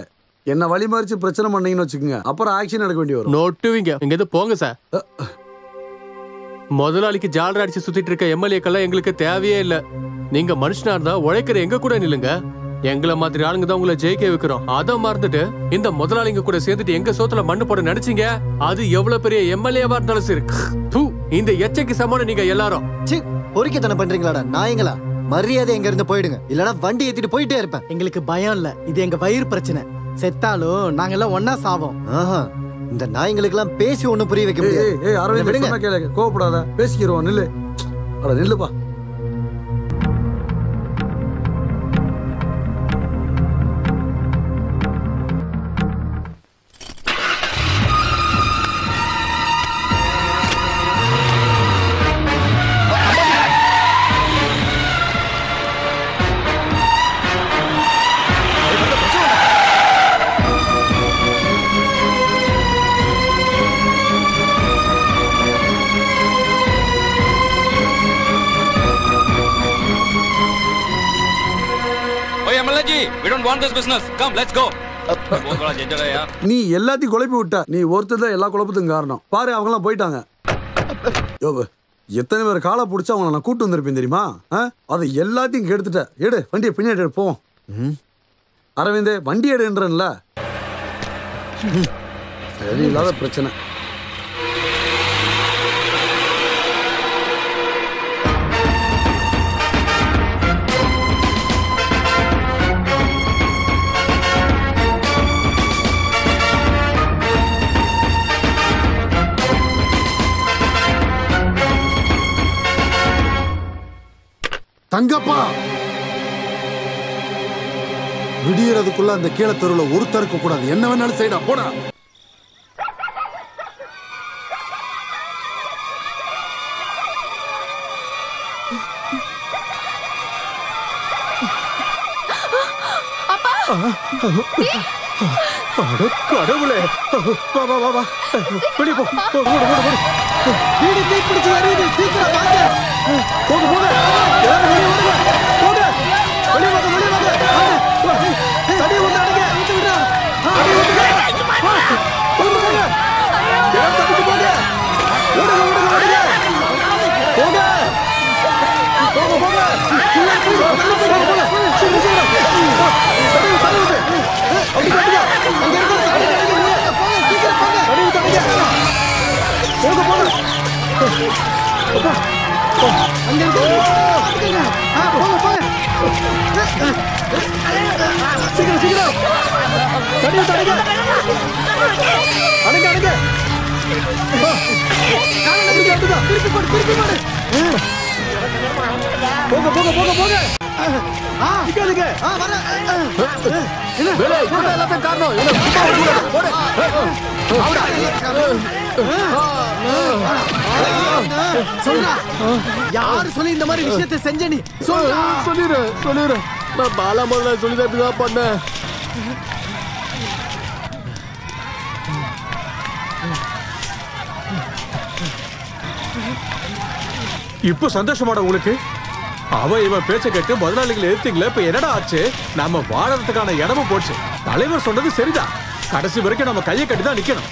என்ன வழிமறிச்சு பிரச்சனை பண்ணீங்கன்னு வச்சுக்கோங்க, அப்புறம் ஆக்ஷன் எடுக்க வேண்டி வரும். நோட்டுவீங்க. இங்க எது போங்க சார். முதலாளிக்கு ஜாலரா அடிச்சு சுத்திட்டு இருக்க எம்எல்ஏக்கெல்லாம் எங்களுக்கு தேவையே இல்ல. நீங்க மனுஷனா இருந்தா உழைக்கிற எங்க கூட நில்லுங்க. எங்களை மாதிரி ஆளுங்க தான் உங்களை ஜெயிக்க வைக்கிறோம். அதை மறந்துட்டு இந்த முதலாளிங்க கூட சேர்ந்துட்டு எங்க சோத்துல மண்ணு போட நினைச்சீங்க. அது எவ்வளவு பெரிய எம்எல்ஏவா இருந்தாலும் சரி. இந்த எச்சைக்கு சமான நீங்க எல்லாரும் பொறுக்கித்தனம் பண்றீங்களாடா நாயங்களா? மரியாதை எங்க இருந்து போயிடுங்க, இல்லனா வண்டி ஏத்திட்டு போயிட்டே இருப்பேன். எங்களுக்கு பயம் இல்ல, இது எங்க வயிறு பிரச்சனை. செத்தாலும் நாங்கெல்லாம் ஒன்னா சாவோம். இந்த நாய்ங்களுக்கு எல்லாம் பேசி ஒண்ணும் புரிய வைக்க முடியாது. அரவிந்த், கோவப்படாத, பேசிக்கிறோம். நில்லு. அட நில்லுப்பா. நீ எல்லாத்தையும் குழப்பி விட்ட. நீ ஒருத்தர் தான் எல்லா குழப்பத்துக்கும் காரணம். பாரு, அவங்க எல்லாம் போயிட்டாங்க. எத்தனை பேர் காலை பிடிச்சா அவங்களை நான் கூட்டு வந்திருப்பேன் தெரியுமா? அதை எல்லாத்தையும் கெடுத்துட்ட. எடு வண்டியை பின்னாடி எடு, போவோம். அரவிந்த், வண்டி எடுன்றல. சரியில்லாத பிரச்சனை. தங்கப்பா, விடியறதுக்குள்ள அந்த கீழே தெருவுல ஒருத்தர் இருக்க கூடாது. என்ன வேணாலும் செய்டா, போடா. கடவுளே, வா வா வா வா, வெளியே போ. வீடு தீ பிடிச்சு வருது, சீக்கிரம் வாங்க. போங்க போங்க, எல்லாரும் வெளியே வாங்க. போங்க, வெளியே வாங்க, வெளியே வாங்க. தடி ஒண்ணு அடிங்க. தடி ஒண்ணு. போங்க போங்க, எல்லாரும் தப்பிச்சு போங்க. ஓடுங்க ஓடுங்க. யாரு சொல்லி இந்த மாதிரி விஷயத்தை செஞ்ச நீ சொல்லிடு நான் பாலா முதல்ல சொல்லிதான் இப்படிதான் பண்ணேன். இப்போ சந்தோஷமாட உங்களுக்கு? அவ இவன் பேச்ச கேட்டு முதலாளிகள் எடுத்தீங்களே, இப்ப என்னடா ஆச்சு? நம்ம வாழறதுக்கான இடமும் போச்சு. தலைவர் சொன்னது சரிதான், கடைசி வரைக்கும் நம்ம கையை கட்டி தான் நிக்கணும்.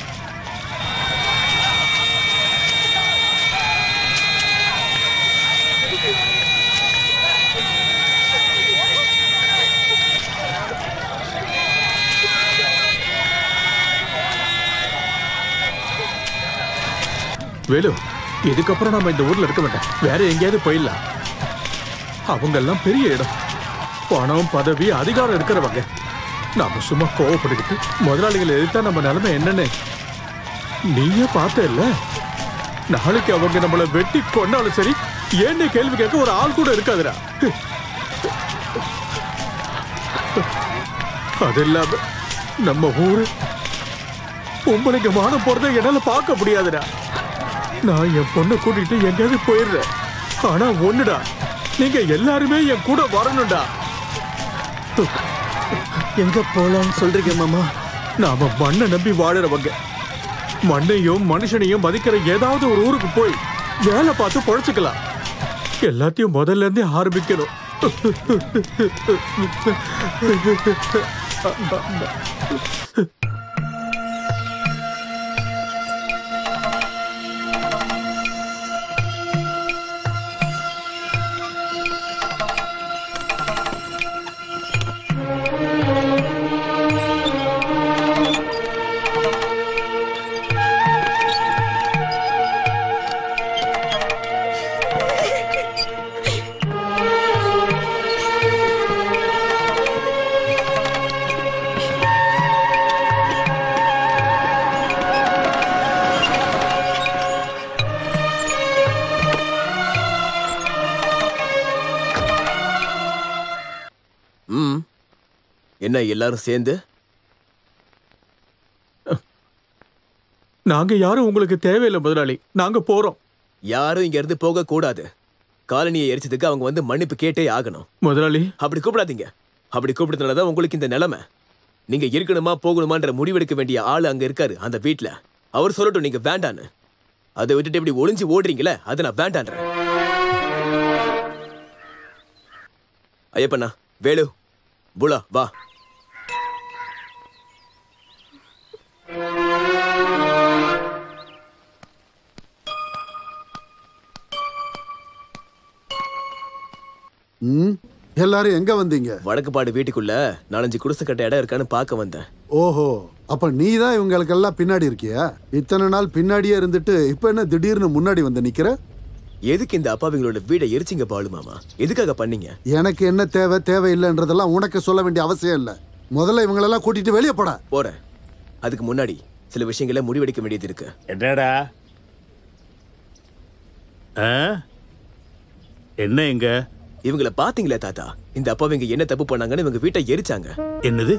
வேலு, இதுக்கப்புறம் நம்ம இந்த ஊர்ல இருக்க மாட்டேன், வேற எங்கேயாவது போயிடலாம். அவங்க எல்லாம் பெரிய இடம், பணம் பதவி அதிகாரம் இருக்கிறவங்க. நாம சும்மா கோவப்பட்டுக்கிட்டு முதலாளிகளை எதிர்த்தா நம்ம நிலைமை என்னன்னு நீயே பார்த்த இல்ல? நாளைக்கு அவங்க நம்மளை வெட்டி கொண்டாலும் சரி, ஏன்னு கேள்வி கேட்க ஒரு ஆள் கூட இருக்காதுடா. அது இல்லாம நம்ம ஊரு பொம்பளைக்கு மானம் போறதை என்னால பார்க்க முடியாதுடா. நான் என் பொண்ணை கூட்டிட்டு எங்கேயாவது போயிடுறேன். ஆனா ஒண்ணுடா, நீங்க எல்லாருமே என் கூட வரணும்டா. எங்க போலான்னு சொல்றீங்க மாமா? நாம மண்ணை நம்பி வாழறவங்க, மண்ணையும் மனுஷனையும் மதிக்கிற ஏதாவது ஒரு ஊருக்கு போய் வேலை பார்த்து பொழைச்சுக்கலாம். எல்லாத்தையும் முதல்ல இருந்தே ஆரம்பிக்கணும். என்ன எல்லாரும் சேர்ந்து? நாங்க யாரும் உங்களுக்கு தேவையில்லை முதலாளி, நாங்க போறோம். யாரும் இங்க இருந்து போக கூடாது. காலனியை எரிச்சதுக்கு அவங்க வந்து மன்னிப்பு கேட்டே ஆகணும். முதலாளி அப்படி கூப்பிடாதீங்க. அப்படி கூப்பிடுறதுனாலதான் உங்களுக்கு இந்த நிலைமை. நீங்க இருக்கணுமா போகணுமான்ற முடிவெடுக்க வேண்டிய ஆளு அங்க இருக்காரு அந்த வீட்டுல. அவர் சொல்லட்டும் நீங்க வேண்டான்னு. அதை விட்டுட்டு இப்படி ஒளிஞ்சு ஓடுறீங்களே, அதை நான் வேண்டான்றேன். ஐயப்பண்ணா, வேலு, புலா, வா. எல்லாரும் எங்க வந்தீங்க? வடக்குப்பாடு வீட்டுக்குள்ள 4-5 குடிசை கட்ட இடம் இருக்கான்னு பார்க்க வந்தேன். ஓஹோ, அப்ப நீ தான் இவங்களுக்கெல்லாம் பின்னாடி இருக்கியா? இத்தனை நாள் பின்னாடியே இருந்துட்டு இப்ப என்ன திடீர்னு முன்னாடி வந்து நிக்கிற? எதுக்கு இந்த அப்பாவிங்களோட வீடை எரிச்சிங்க பாலு மாமா? எதுக்காக பண்ணீங்க? எனக்கு என்ன தேவை தேவையில்லைன்றதெல்லாம் உனக்கு சொல்ல வேண்டிய அவசியம் இல்லை. முதல்ல இவங்களெல்லாம் கூட்டிட்டு வெளியே போட போறேன். அதுக்கு முன்னாடி சில விஷயங்களை முடிவெடுக்க வேண்டியது இருக்கு. என்னடா? என்ன எங்க? இவங்கள பாத்தீங்களா தாத்தா? இந்த அப்பாவிங்க என்ன தப்பு பண்ணாங்கன்னு இவங்க வீட்டை எரிச்சாங்க. என்னது?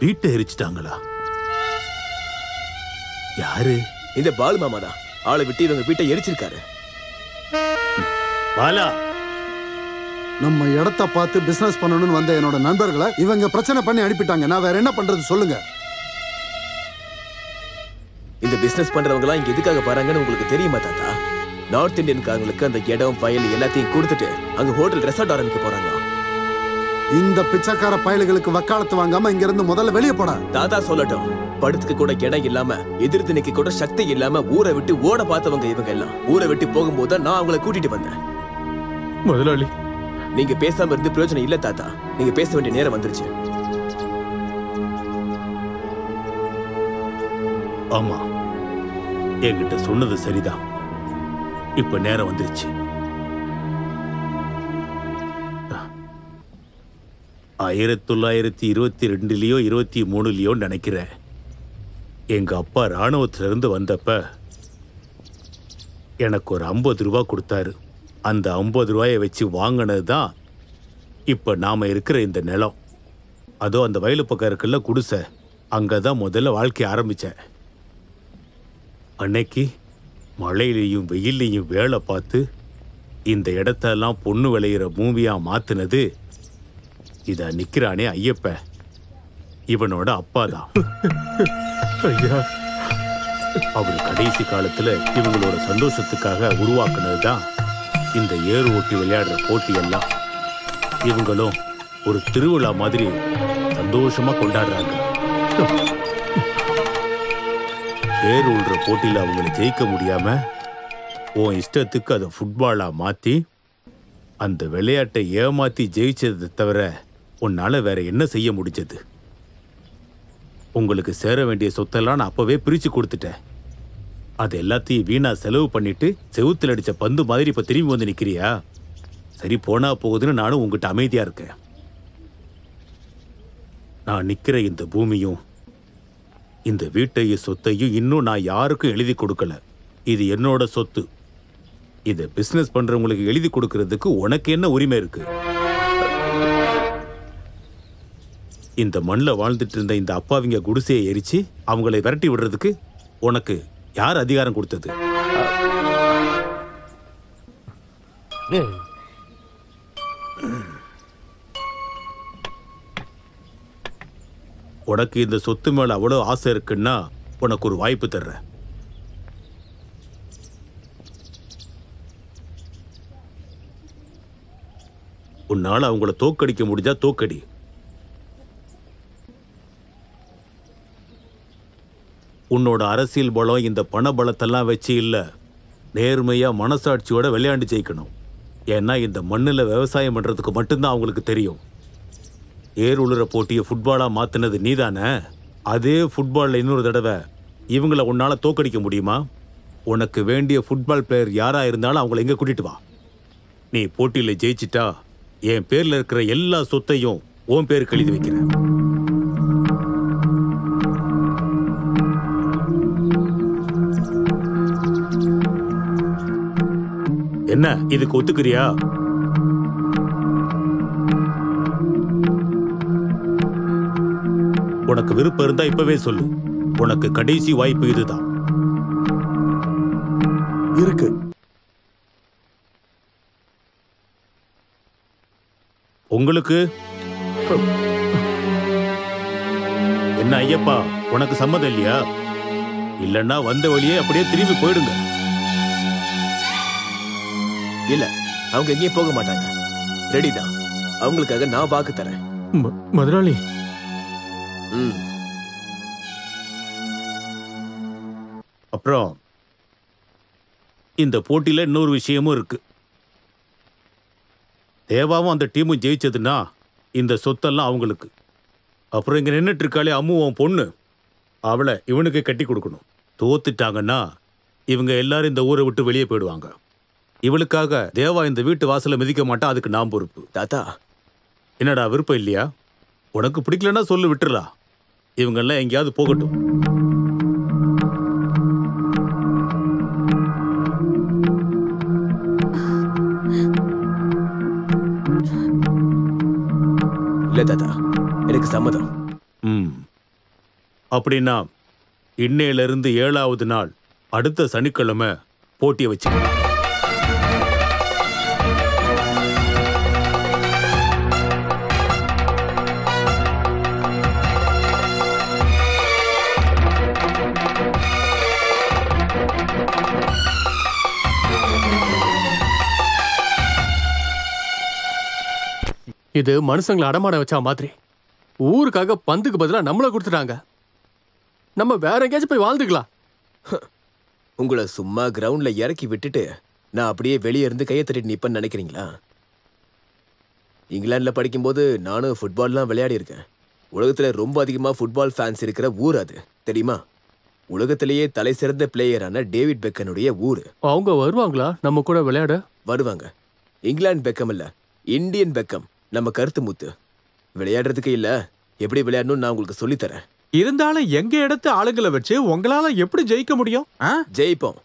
வீட்டை எரிச்சிட்டாங்களா? யாரு? இந்த பாலு மாமா தான். ஆளை விட்டு இவங்க வீட்டை எரிச்சிருக்காரு. பாலா, நம்ம இடத்த பார்த்து பிசினஸ் பண்ணணும்னு வந்த என்னோட நண்பர்களை இவங்க பிரச்சனை பண்ணி அனுப்பிட்டாங்க. நான் வேற என்ன பண்றது சொல்லுங்க. இந்த பிசினஸ் பண்றவங்க எல்லாம் இங்க எதுக்காக வராங்கன்னு உங்களுக்கு தெரியுமா தாத்தா? நார்த் இந்தியன்காரங்களுக்கு அந்த இடம் வயல் எல்லாத்தையும் கொடுத்துட்டு அங்க ஹோட்டல் ரெசார்ட் ஆரம்பிக்க போறாங்க. இந்த பிச்சைக்கார பயலுகளுக்கு வக்காலத்து வாங்காம இங்க இருந்து முதல்ல வெளியே போட. தாத்தா சொல்லட்டும். படுத்துக்கு கூட இடம் இல்லாம, எதிர்த்து நிக்க கூட சக்தி இல்லாம ஊரை விட்டு ஓட பார்த்தவங்க இவங்க எல்லாம். ஊரை விட்டு போகும்போது நான் அவங்களை கூட்டிட்டு வந்தேன். முதலாளி, நீங்க பேசாம இருந்து பிரயோஜனம் இல்ல தாத்தா. நீங்க பேச வேண்டிய நேரம் வந்துருச்சு. ஆமா, என்கிட்ட சொன்னது சரிதான். இப்ப நேரம் வந்துருச்சு. 1922லயோ 23லயோ நினைக்கிறேன். எங்க அப்பா ராணுவத்துல இருந்து வந்தப்ப எனக்கு ஒரு 50 ரூபா கொடுத்தாரு. அந்த 50 ரூபாயை வச்சு வாங்கினது தான் இப்ப நாம இருக்கிற இந்த நிலம். அதோ அந்த வயலு பக்கம் இருக்குல்ல குடிசை, அங்கதான் முதல்ல வாழ்க்கை ஆரம்பிச்சேன். அன்னைக்கு மழையிலையும் வெயிலையும் வேலை பார்த்து இந்த இடத்தெல்லாம் பொண்ணு விளையிற பூமியா மாத்தினது இத நிக்கிறானே ஐயப்ப, இவனோட அப்பா தான். அவர் கடைசி காலத்துல இவங்களோட சந்தோஷத்துக்காக உருவாக்குனதுதான் இந்த ஏறு ஓட்டி விளையாடுற போட்டி எல்லாம். இவங்களும் ஒரு திருவிழா மாதிரி சந்தோஷமா கொண்டாடுறாங்க. ஏறு உள்ற போட்டியில அவங்களை ஜெயிக்க முடியாம உன் இஷ்டத்துக்கு அதை ஃபுட்பாலா மாத்தி அந்த விளையாட்டை ஏமாத்தி ஜெயிச்சதை தவிர உன்னால வேற என்ன செய்ய முடிஞ்சது? உங்களுக்கு சேர வேண்டிய சொத்தெல்லாம் நான் அப்பவே பிரிச்சு கொடுத்துட்டேன். அது எல்லாத்தையும் வீணா செலவு பண்ணிட்டு செவுத்துல அடிச்ச பந்து மாதிரி இப்ப திரும்பி வந்து நிக்கிறியா? சரி, போனா போகுதுன்னு நானும் உங்ககிட்ட அமைதியா இருக்கேன். நான் நிக்கிற இந்த பூமியும் இந்த வீட்டையும் சொத்தையும் இன்னும் நான் யாருக்கும் எழுதி கொடுக்கல. இது என்னோட சொத்து. இதை பிசினஸ் பண்றவங்களுக்கு எழுதி கொடுக்கறதுக்கு உனக்கு என்ன உரிமை இருக்கு? இந்த மண்ணில் வாழ்ந்துட்டு இருந்த இந்த அப்பாவிங்க குடிசையை எரிச்சு அவங்களை விரட்டி விடுறதுக்கு உனக்கு யார் அதிகாரம் கொடுத்தது? உனக்கு இந்த சொத்து மேல அவ்வளவு ஆசை இருக்குன்னா உனக்கு ஒரு வாய்ப்பு தர்றேன். உன்னால அவங்கள தோக்கடிக்க முடிஞ்சா தோக்கடி. உன்னோட அரசியல் பலம் இந்த பண பலத்தெல்லாம் வச்சு இல்ல, நேர்மையா மனசாட்சியோட விளையாண்டு ஜெயிக்கணும். ஏன்னா இந்த மண்ணுல விவசாயம் பண்றதுக்கு மட்டும்தான் அவங்களுக்கு தெரியும். ஏர் உளுற போட்டியை ஃபுட்பாலா மாத்தினது நீதானே? அதே ஃபுட்பால்ல இன்னொரு தடவை இவங்களை உன்னால தோக்கடிக்க முடியுமா? உனக்கு வேண்டிய ஃபுட்பால் பிளேயர் யாரா இருந்தாலும் அவங்களை எங்க கூட்டிட்டு வா. நீ போட்டியில ஜெயிச்சிட்டா என் பேர்ல இருக்கிற எல்லா சொத்தையும் உன் பேருக்கு எழுதி வைக்கிறேன். என்ன, இதுக்கு ஒத்துக்கிறியா? உனக்கு விருப்பம் இருந்தா இப்பவே சொல்லு. உனக்கு கடைசி வாய்ப்பு இதுதான். இருக்கு. உங்களுக்கு என்ன ஐயப்பா, உனக்கு சம்மதம் இல்லையா? இல்லன்னா வந்த வழியே அப்படியே திரும்பி போயிடுங்க. இல்ல, அவங்க எங்கேயும் போக மாட்டாங்க. ரெடி தான். அவங்களுக்காக நான் வாக்கு தரேன். முதலாளி, அப்புறம் இந்த போட்டியில இன்னொரு விஷயமும் இருக்கு. தேவாவும் அந்த டீமும் ஜெயிச்சதுன்னா இந்த சொத்தெல்லாம் அவங்களுக்கு. அப்புறம் இங்க நின்றுட்டு இருக்காளே அம்மு, உன் பொண்ணு, அவளை இவனுக்கு கட்டி கொடுக்கணும். தோத்துட்டாங்கன்னா இவங்க எல்லாரும் இந்த ஊரை விட்டு வெளியே போயிடுவாங்க. இவளுக்காக தேவா இந்த வீட்டு வாசலை மிதிக்க மாட்டா, அதுக்கு நான் பொறுப்பு. தாத்தா, என்னடா விருப்பம் இல்லையா? உனக்கு பிடிக்கலன்னா சொல்லு, விட்டுறலாம். இவங்கெல்லாம் எங்கேயாவது போகட்டும். இல்ல தாத்தா, எனக்கு சம்மதம். அப்படின்னா இன்னையிலிருந்து 7வது நாள் அடுத்த சனிக்கிழமை போட்டியை வச்சுக்கலாம். இது மனுஷங்களை அடமாட வச்சா மாதிரி. ஊருக்காக பந்துக்கு பதிலா நம்மள கொடுத்துட்டாங்க. நம்ம வேற எங்கேயாச்சும் போய் வாழ்ந்துக்கலாம். உங்களை சும்மா கிரவுண்ட்ல இறக்கி விட்டுட்டு நான் அப்படியே வெளியே இருந்து கையை தட்டிட்டு நிப்பேன்னு நினைக்கிறீங்களா? இங்கிலாந்துல படிக்கும்போது நானும் ஃபுட்பால்லாம் விளையாடி இருக்கேன். உலகத்துல ரொம்ப அதிகமா ஃபுட்பால் ஃபேன்ஸ் இருக்கிற ஊர் அது தெரியுமா? உலகத்திலேயே தலை சிறந்த பிளேயரான டேவிட் பெக்கனுடைய ஊரு. அவங்க வருவாங்களா நம்ம கூட விளையாட? வருவாங்க. இங்கிலாந்து பெக்கம் இல்ல, இந்தியன் பெக்கம். நம்ம கருத்து முத்து. விளையாடுறதுக்கு இல்ல, எப்படி விளையாடணும்னு நான் உங்களுக்கு சொல்லித்தரேன். இருந்தாலும் எங்க இடத்து ஆளுங்களை வச்சு உங்களால எப்படி ஜெயிக்க முடியும்? ஜெயிப்போம்.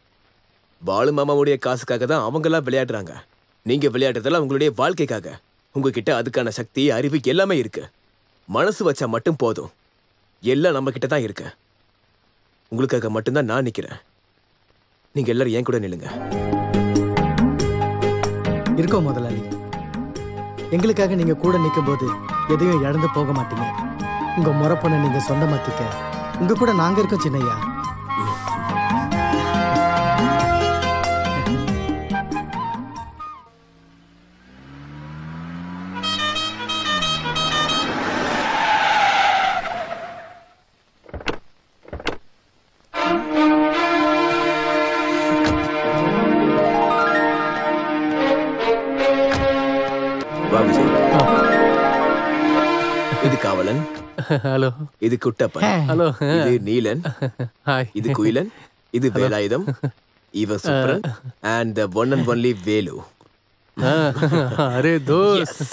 பாலு மாமாவுடைய காசுக்காக தான் அவங்க எல்லாம் விளையாடுறாங்க. நீங்க விளையாடுறதெல்லாம் உங்களுடைய வாழ்க்கைக்காக. உங்ககிட்ட அதுக்கான சக்தி, அறிவு எல்லாமே இருக்கு. மனசு வச்சா மட்டும் போதும். எல்லாம் நம்ம கிட்ட தான் இருக்கு. உங்களுக்காக மட்டும்தான் நான் நிக்கிறேன். நீங்க எல்லாரும் என் கூட நில்லுங்க. இருக்கோம் முதலாளி. எங்களுக்காக நீங்க கூட நிற்கும் போது எதையும் இழந்து போக மாட்டீங்க. உங்க முறப்பொண்ணை நீங்க சொந்தமாக்கிக்க உங்க கூட நாங்க இருக்கோம் சின்னையா. இது காவலன். ஹலோ. இது குட்டப்பன். ஹலோ. இது நீலன். ஹாய். இது குயிலன். இது வேலாயுதம். இவ Subran. and the one and only Velu. அரே தோஸ்த்.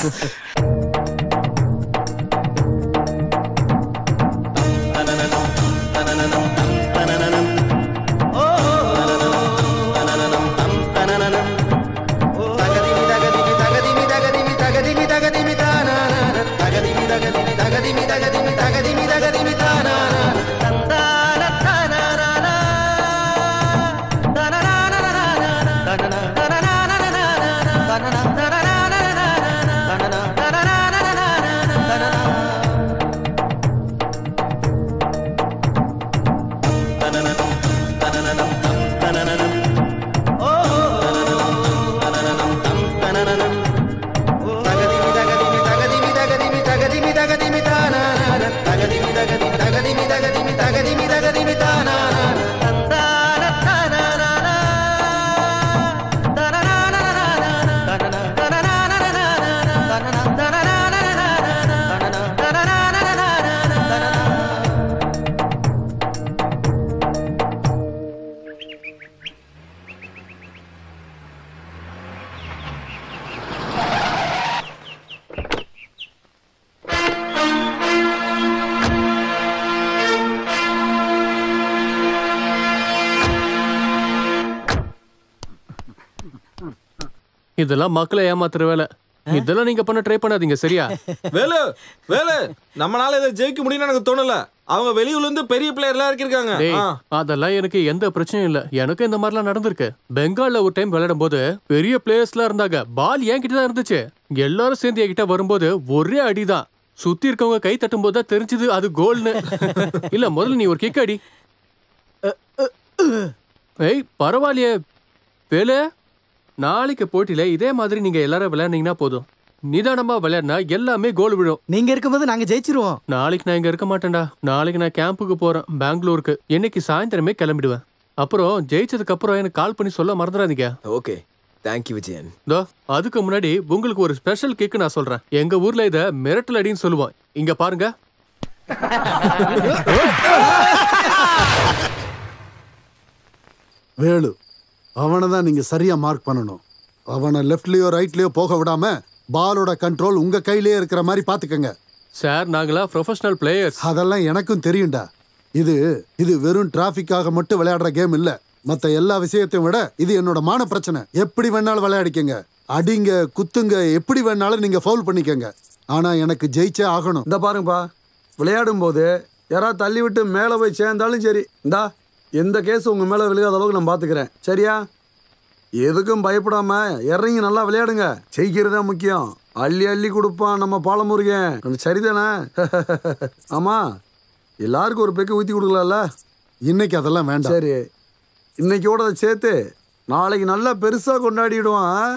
இதெல்லாம் மக்களை ஏமாத்துற வேலை. இதெல்லாம் நீங்க பண்ண ட்ரை பண்ணாதீங்க சரியா? வேலு வேலு நம்மளால இதை ஜெயிக்க முடியும்னு எனக்கு தோணல. அவங்க வெளியூர்ல இருந்து பெரிய பிளேயர்லாம் இருக்காங்க. அதெல்லாம் எனக்கு எந்த பிரச்சனையும் இல்ல. எனக்கு இந்த மாதிரிலாம் நடந்திருக்கு. பெங்கால்ல ஒரு டைம் விளையாடும் போது பெரிய பிளேயர்ஸ்லாம் இருந்தாங்க. பால் என்கிட்ட தான் இருந்துச்சு. எல்லாரும் சேர்ந்து என்கிட்ட வரும்போது ஒரே அடிதான். சுத்தி இருக்கவங்க கை தட்டும் போது தான் தெரிஞ்சது அது கோல்னு. இல்ல முதல்ல நீ ஒரு கிக் அடி. ஏய் பரவாயில்லையே வேலு. நாளைக்கு போட்டியில இதே மாதிரி நீங்க எல்லாரும் விளையாடுனீங்கன்னா போதும். நிதானமா விளையாடினா எல்லாமே கோல் விழும். நீங்க இருக்கும்போது நாங்க ஜெயிச்சிருவோம். நாளைக்கு நான் இங்க இருக்க மாட்டேன்டா. நாளைக்கு நான் கேம்புக்கு போறேன் பெங்களூருக்கு. இன்னைக்கு சாயந்தரமே கிளம்பிடுவேன். அப்புறம் ஜெயிச்சதுக்கு அப்புறம் எனக்கு கால் பண்ணி சொல்ல மறந்துடாதீங்க. Okay thank you Vijayan. தோ அதுக்கு முன்னாடி உங்களுக்கு ஒரு ஸ்பெஷல் கேக் நான் சொல்றேன். எங்க ஊர்ல இத மிரட்டல் அடின்னு சொல்லுவோம். இங்க பாருங்க. வேலு அவனை தான் நீங்க சரியா மார்க் பண்ணணும். அவனை லெஃப்ட்லயோ ரைட்லயோ போக விடாம பாலோட கண்ட்ரோல் உங்க கையிலேயே இருக்கிற மாதிரி பாத்துக்கங்க. சார் நாங்களா ப்ரொஃபஷனல் பிளேயர்ஸ். அதெல்லாம் எனக்கும் தெரியும்டா. இது வெறும் டிராஃபிக்காக மட்டும் விளையாடுற கேம் இல்ல. மத்த எல்லா விஷயத்தையும் விட இது என்னோட மான பிரச்சனை. எப்படி வேணாலும் விளையாடிக்கங்க, அடிங்க குத்துங்க, எப்படி வேணாலும் நீங்க ஃபவுல் பண்ணிக்கங்க. ஆனா எனக்கு ஜெயிச்சே ஆகணும். இந்த பாருங்கப்பா, விளையாடும் போது யாராவது தள்ளி விட்டு மேலே போய் சேர்ந்தாலும் சரி, இந்தா எந்த கேஸ் உங்க மேல விழுகாத அளவுக்கு நான் பாத்துக்கிறேன் சரியா? எதுக்கும் பயப்படாம இறங்கி நல்லா விளையாடுங்க. ஜெயிக்கிறதா முக்கியம். அள்ளி அள்ளி கொடுப்பான் நம்ம பாலமுருகன். சரிதானே? ஆமா, எல்லாருக்கும் ஒரு பெக்கு ஊத்தி கொடுக்கலாம்ல. இன்னைக்கு அதெல்லாம் வேண்டாம். சரி, இன்னைக்கோட சேர்த்து நாளைக்கு நல்லா பெருசா கொண்டாடிடுவான்.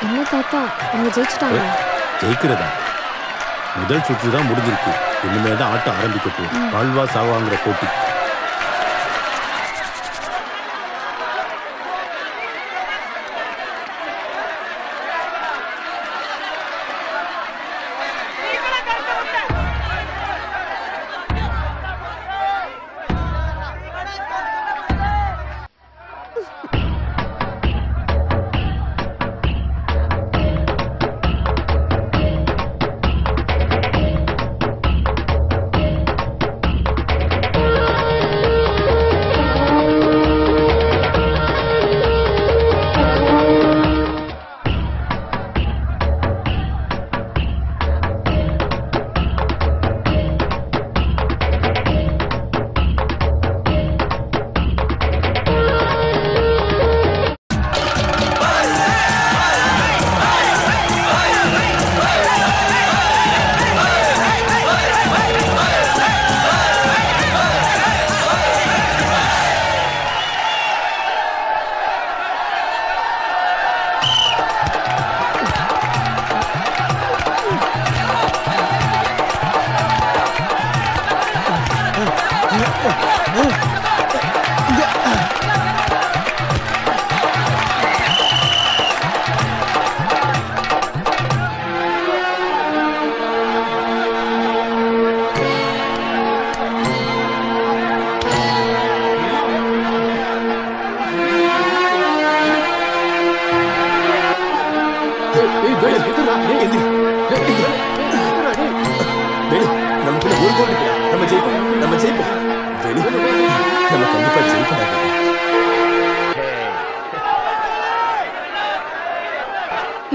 என்ன தாத்தா அவங்க ஜெயிச்சிட்டாங்க? ஜெயிக்கிறதா? முதல் சுற்று தான் முடிஞ்சிருக்கு. இனிமே தான் ஆட்டம் ஆரம்பிக்க போகுது. வாழ்வா சாவாங்கிற போட்டி.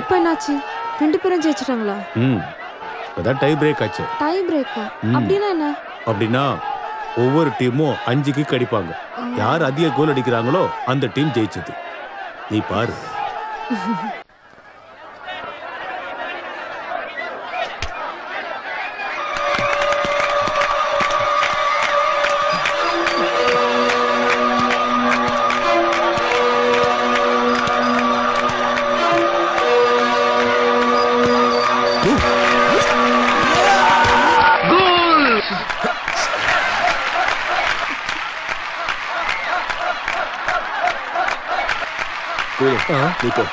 இப்போ என்னாச்சு? ரெண்டு பேரும் ஜெயிச்சிட்டாங்களா? அதான் டை பிரேக் ஆச்சு. டை பிரேக்கா? அப்படின்னா என்ன? அப்படின்னா ஒவ்வொரு டீமும் 5 கிக் அடிப்பாங்க. யார் அதிக கோல் அடிக்கிறாங்களோ அந்த டீம் ஜெயிச்சது. நீ பாரு. நீ போ.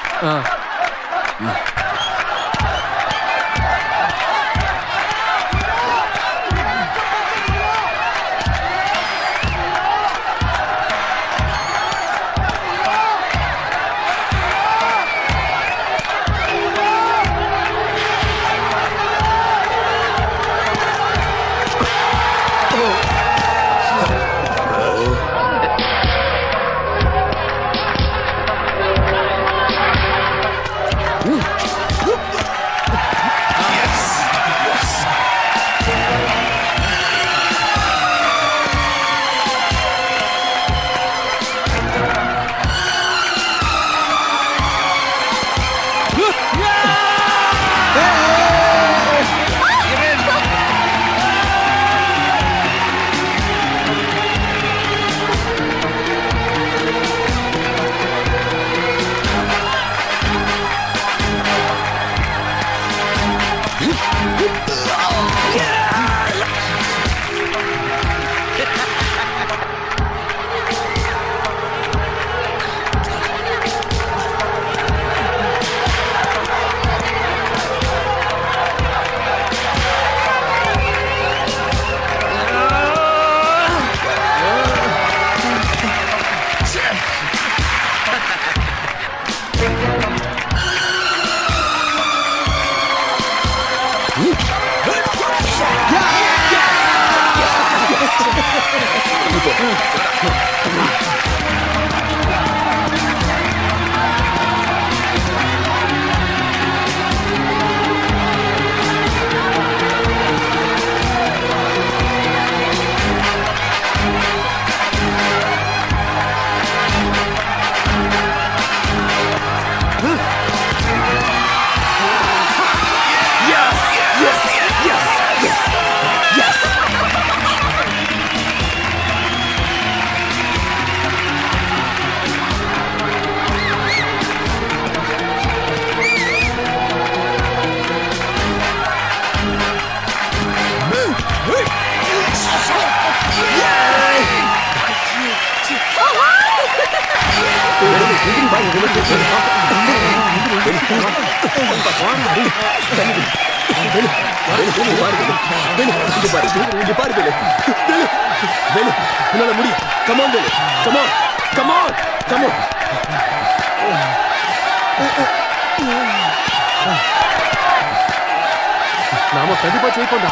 நாம கண்டிப்பா ஜெயிப்போம்டா.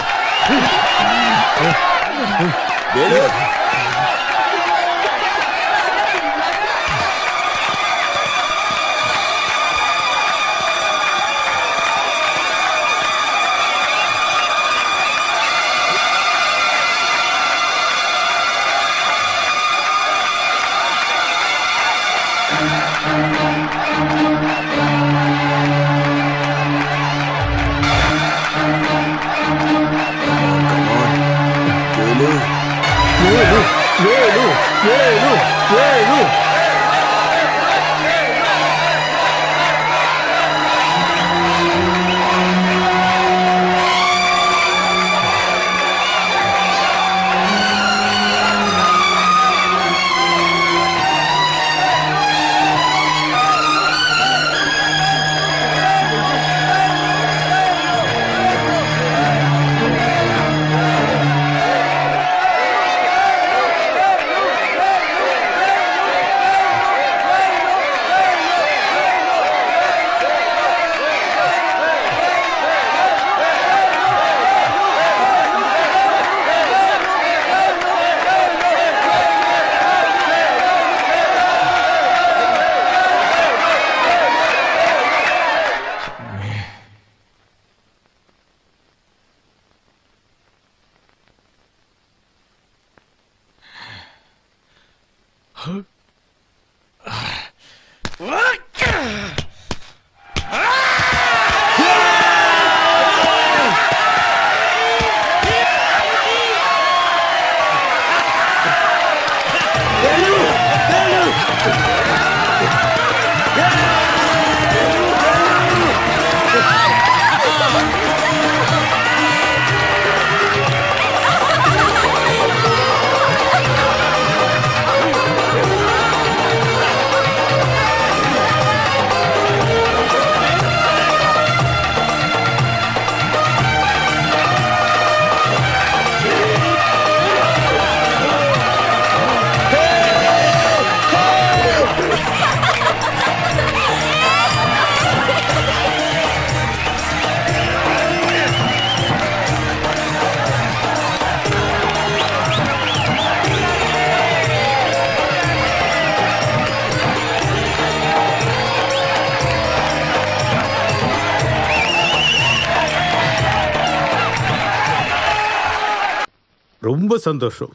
ரொம்ப சந்தோஷம்,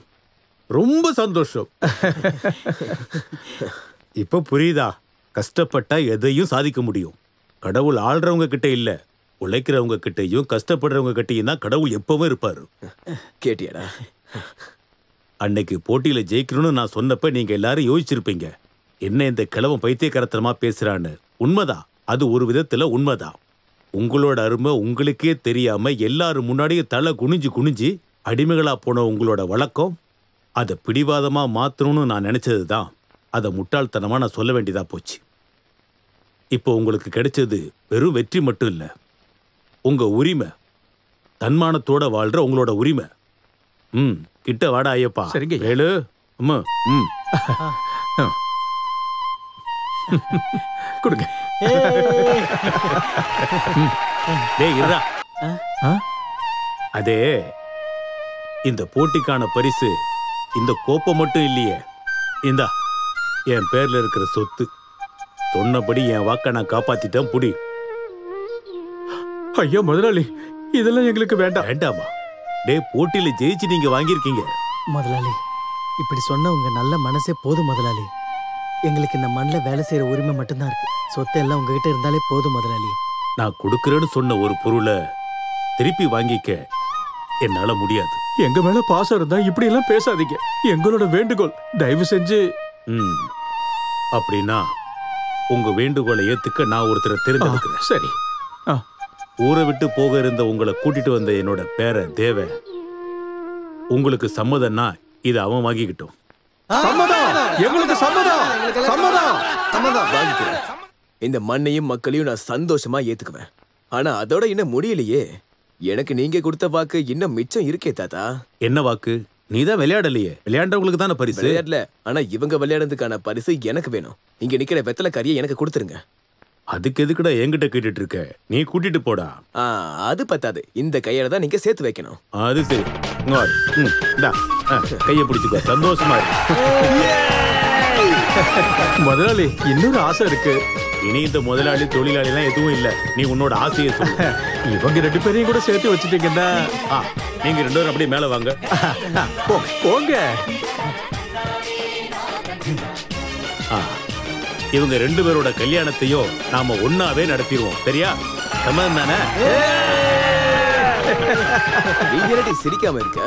ரொம்ப சந்தோஷம். இப்ப புரியுதா? கஷ்டப்பட்டா எதையும் சாதிக்க முடியும். கடவுள் ஆள்றவங்க கிட்ட இல்ல, உழைக்கிறவங்க கிட்டையும் கஷ்டப்படுறவங்க கிட்டையும் தான் கடவுள் எப்பவும் இருப்பாரு. கேட்டியாடா? அன்னைக்கு போட்டியில ஜெயிக்கணும்னு நான் சொன்னப்ப நீங்க எல்லாரும் யோசிச்சிருப்பீங்க, என்ன இந்த கிழவன் பைத்தியக்காரத்தனமா பேசுறான்னு. உண்மைதான், அது ஒரு விதத்துல உண்மைதான். உங்களோட அருமை உங்களுக்கே தெரியாம எல்லாரும் முன்னாடியே தலை குனிஞ்சு குனிஞ்சு அடிமைகளா போன உங்களோட வழக்கம், அதை பிடிவாதமா மாத்தணும்னு நான் நினைச்சதுதான். அதை முட்டாள்தனமா நான் சொல்ல வேண்டியதா போச்சு. இப்போ உங்களுக்கு கிடைச்சது வெறும் வெற்றி மட்டும் இல்ல, உங்க உரிமை, தன்மானத்தோட வாழ்ற உங்களோட உரிமை. கிட்ட வாடா ஐயப்பா. சரிங்க வேலு. கொடுங்க. டேய் இருடா. அதே இந்த போட்டிக்கான பரிசு இந்த கோப்பம் மட்டும் இல்லையே, இந்தா என் பேர்ல இருக்கிற சொத்து. சொன்னபடி என் வாக்க நான் காப்பாத்திட்டேன். புடி. ஐயா முதலாளி, இதெல்லாம் எங்களுக்கு வேண்டாம். வேண்டாமா? டே, போட்டியில ஜெயிச்சு நீங்க வாங்கியிருக்கீங்க. முதலாளி, இப்படி சொன்ன உங்க நல்ல மனசே போதும் முதலாளி. எங்களுக்கு இந்த மண்ணில் வேலை செய்யற உரிமை மட்டும்தான் இருக்கு. சொத்தை எல்லாம் உங்ககிட்ட இருந்தாலே போதும் முதலாளி. நான் கொடுக்கறேன்னு சொன்ன ஒரு பொருளை திருப்பி வாங்கிக்க என்னால முடியாது. எங்க மேல பாசம் இருந்தா இப்படி எல்லாம் பேசாதீங்க. எங்களோட வேண்டுகோள், தயவு செஞ்சு. அப்படின்னா உங்க வேண்டுகோளை ஏத்துக்க நான் ஒருத்தரை தேர்ந்தெடுக்கிறேன். சரி. ஊரை விட்டு போக இருந்த உங்களை கூட்டிட்டு வந்த என்னோட பேர தேவ, உங்களுக்கு சம்மதம்னா இதை அவன் வாங்கிக்கிட்டோம். எங்களுக்கு சம்மதம். வாங்கிக்கிறேன். இந்த மண்ணையும் மக்களையும் நான் சந்தோஷமா ஏத்துக்குவேன். ஆனா அதோட இன்னும் முடியலையே. எனக்கு நீங்க கொடுத்த வாக்கு இன்னும் மிச்சம் இருக்கே தாத்தா. என்ன வாக்கு? நீதான் விளையாடலையே. விளையாண்டவங்களுக்கு தானே பரிசு. விளையாடல, ஆனா இவங்க விளையாடுறதுக்கான பரிசு எனக்கு வேணும். இங்க நிக்கிற வெத்தலை கறியை எனக்கு கொடுத்துருங்க. அதுக்கு எதுக்குடா என்கிட்ட கேட்டுட்டு இருக்க? நீ கூட்டிட்டு போடா. அது பத்தாது, இந்த கையால தான் நீங்க சேர்த்து வைக்கணும். அது சரி. கைய பிடிச்சுக்கோ, சந்தோஷமா இருக்கு. முதலாளி, இன்னொரு ஆசை இருக்கு. இனி இந்த முதலாளி தொழிலாளி எல்லாம் எதுவும் இல்ல. நீ உன்னோட ஆசையை சொல்லு. இவங்க 2 பேரையும் கூட சேர்த்து வச்சுட்டீங்கன்னா நீங்க 2 பேரும் அப்படியே மேல வாங்க. போங்க. இவங்க 2 பேரோட கல்யாணத்தையும் நாம ஒன்னாவே நடத்திடுவோம். சரியா? சம்மதம் தானே? நீங்க சிரிக்காம இருக்க.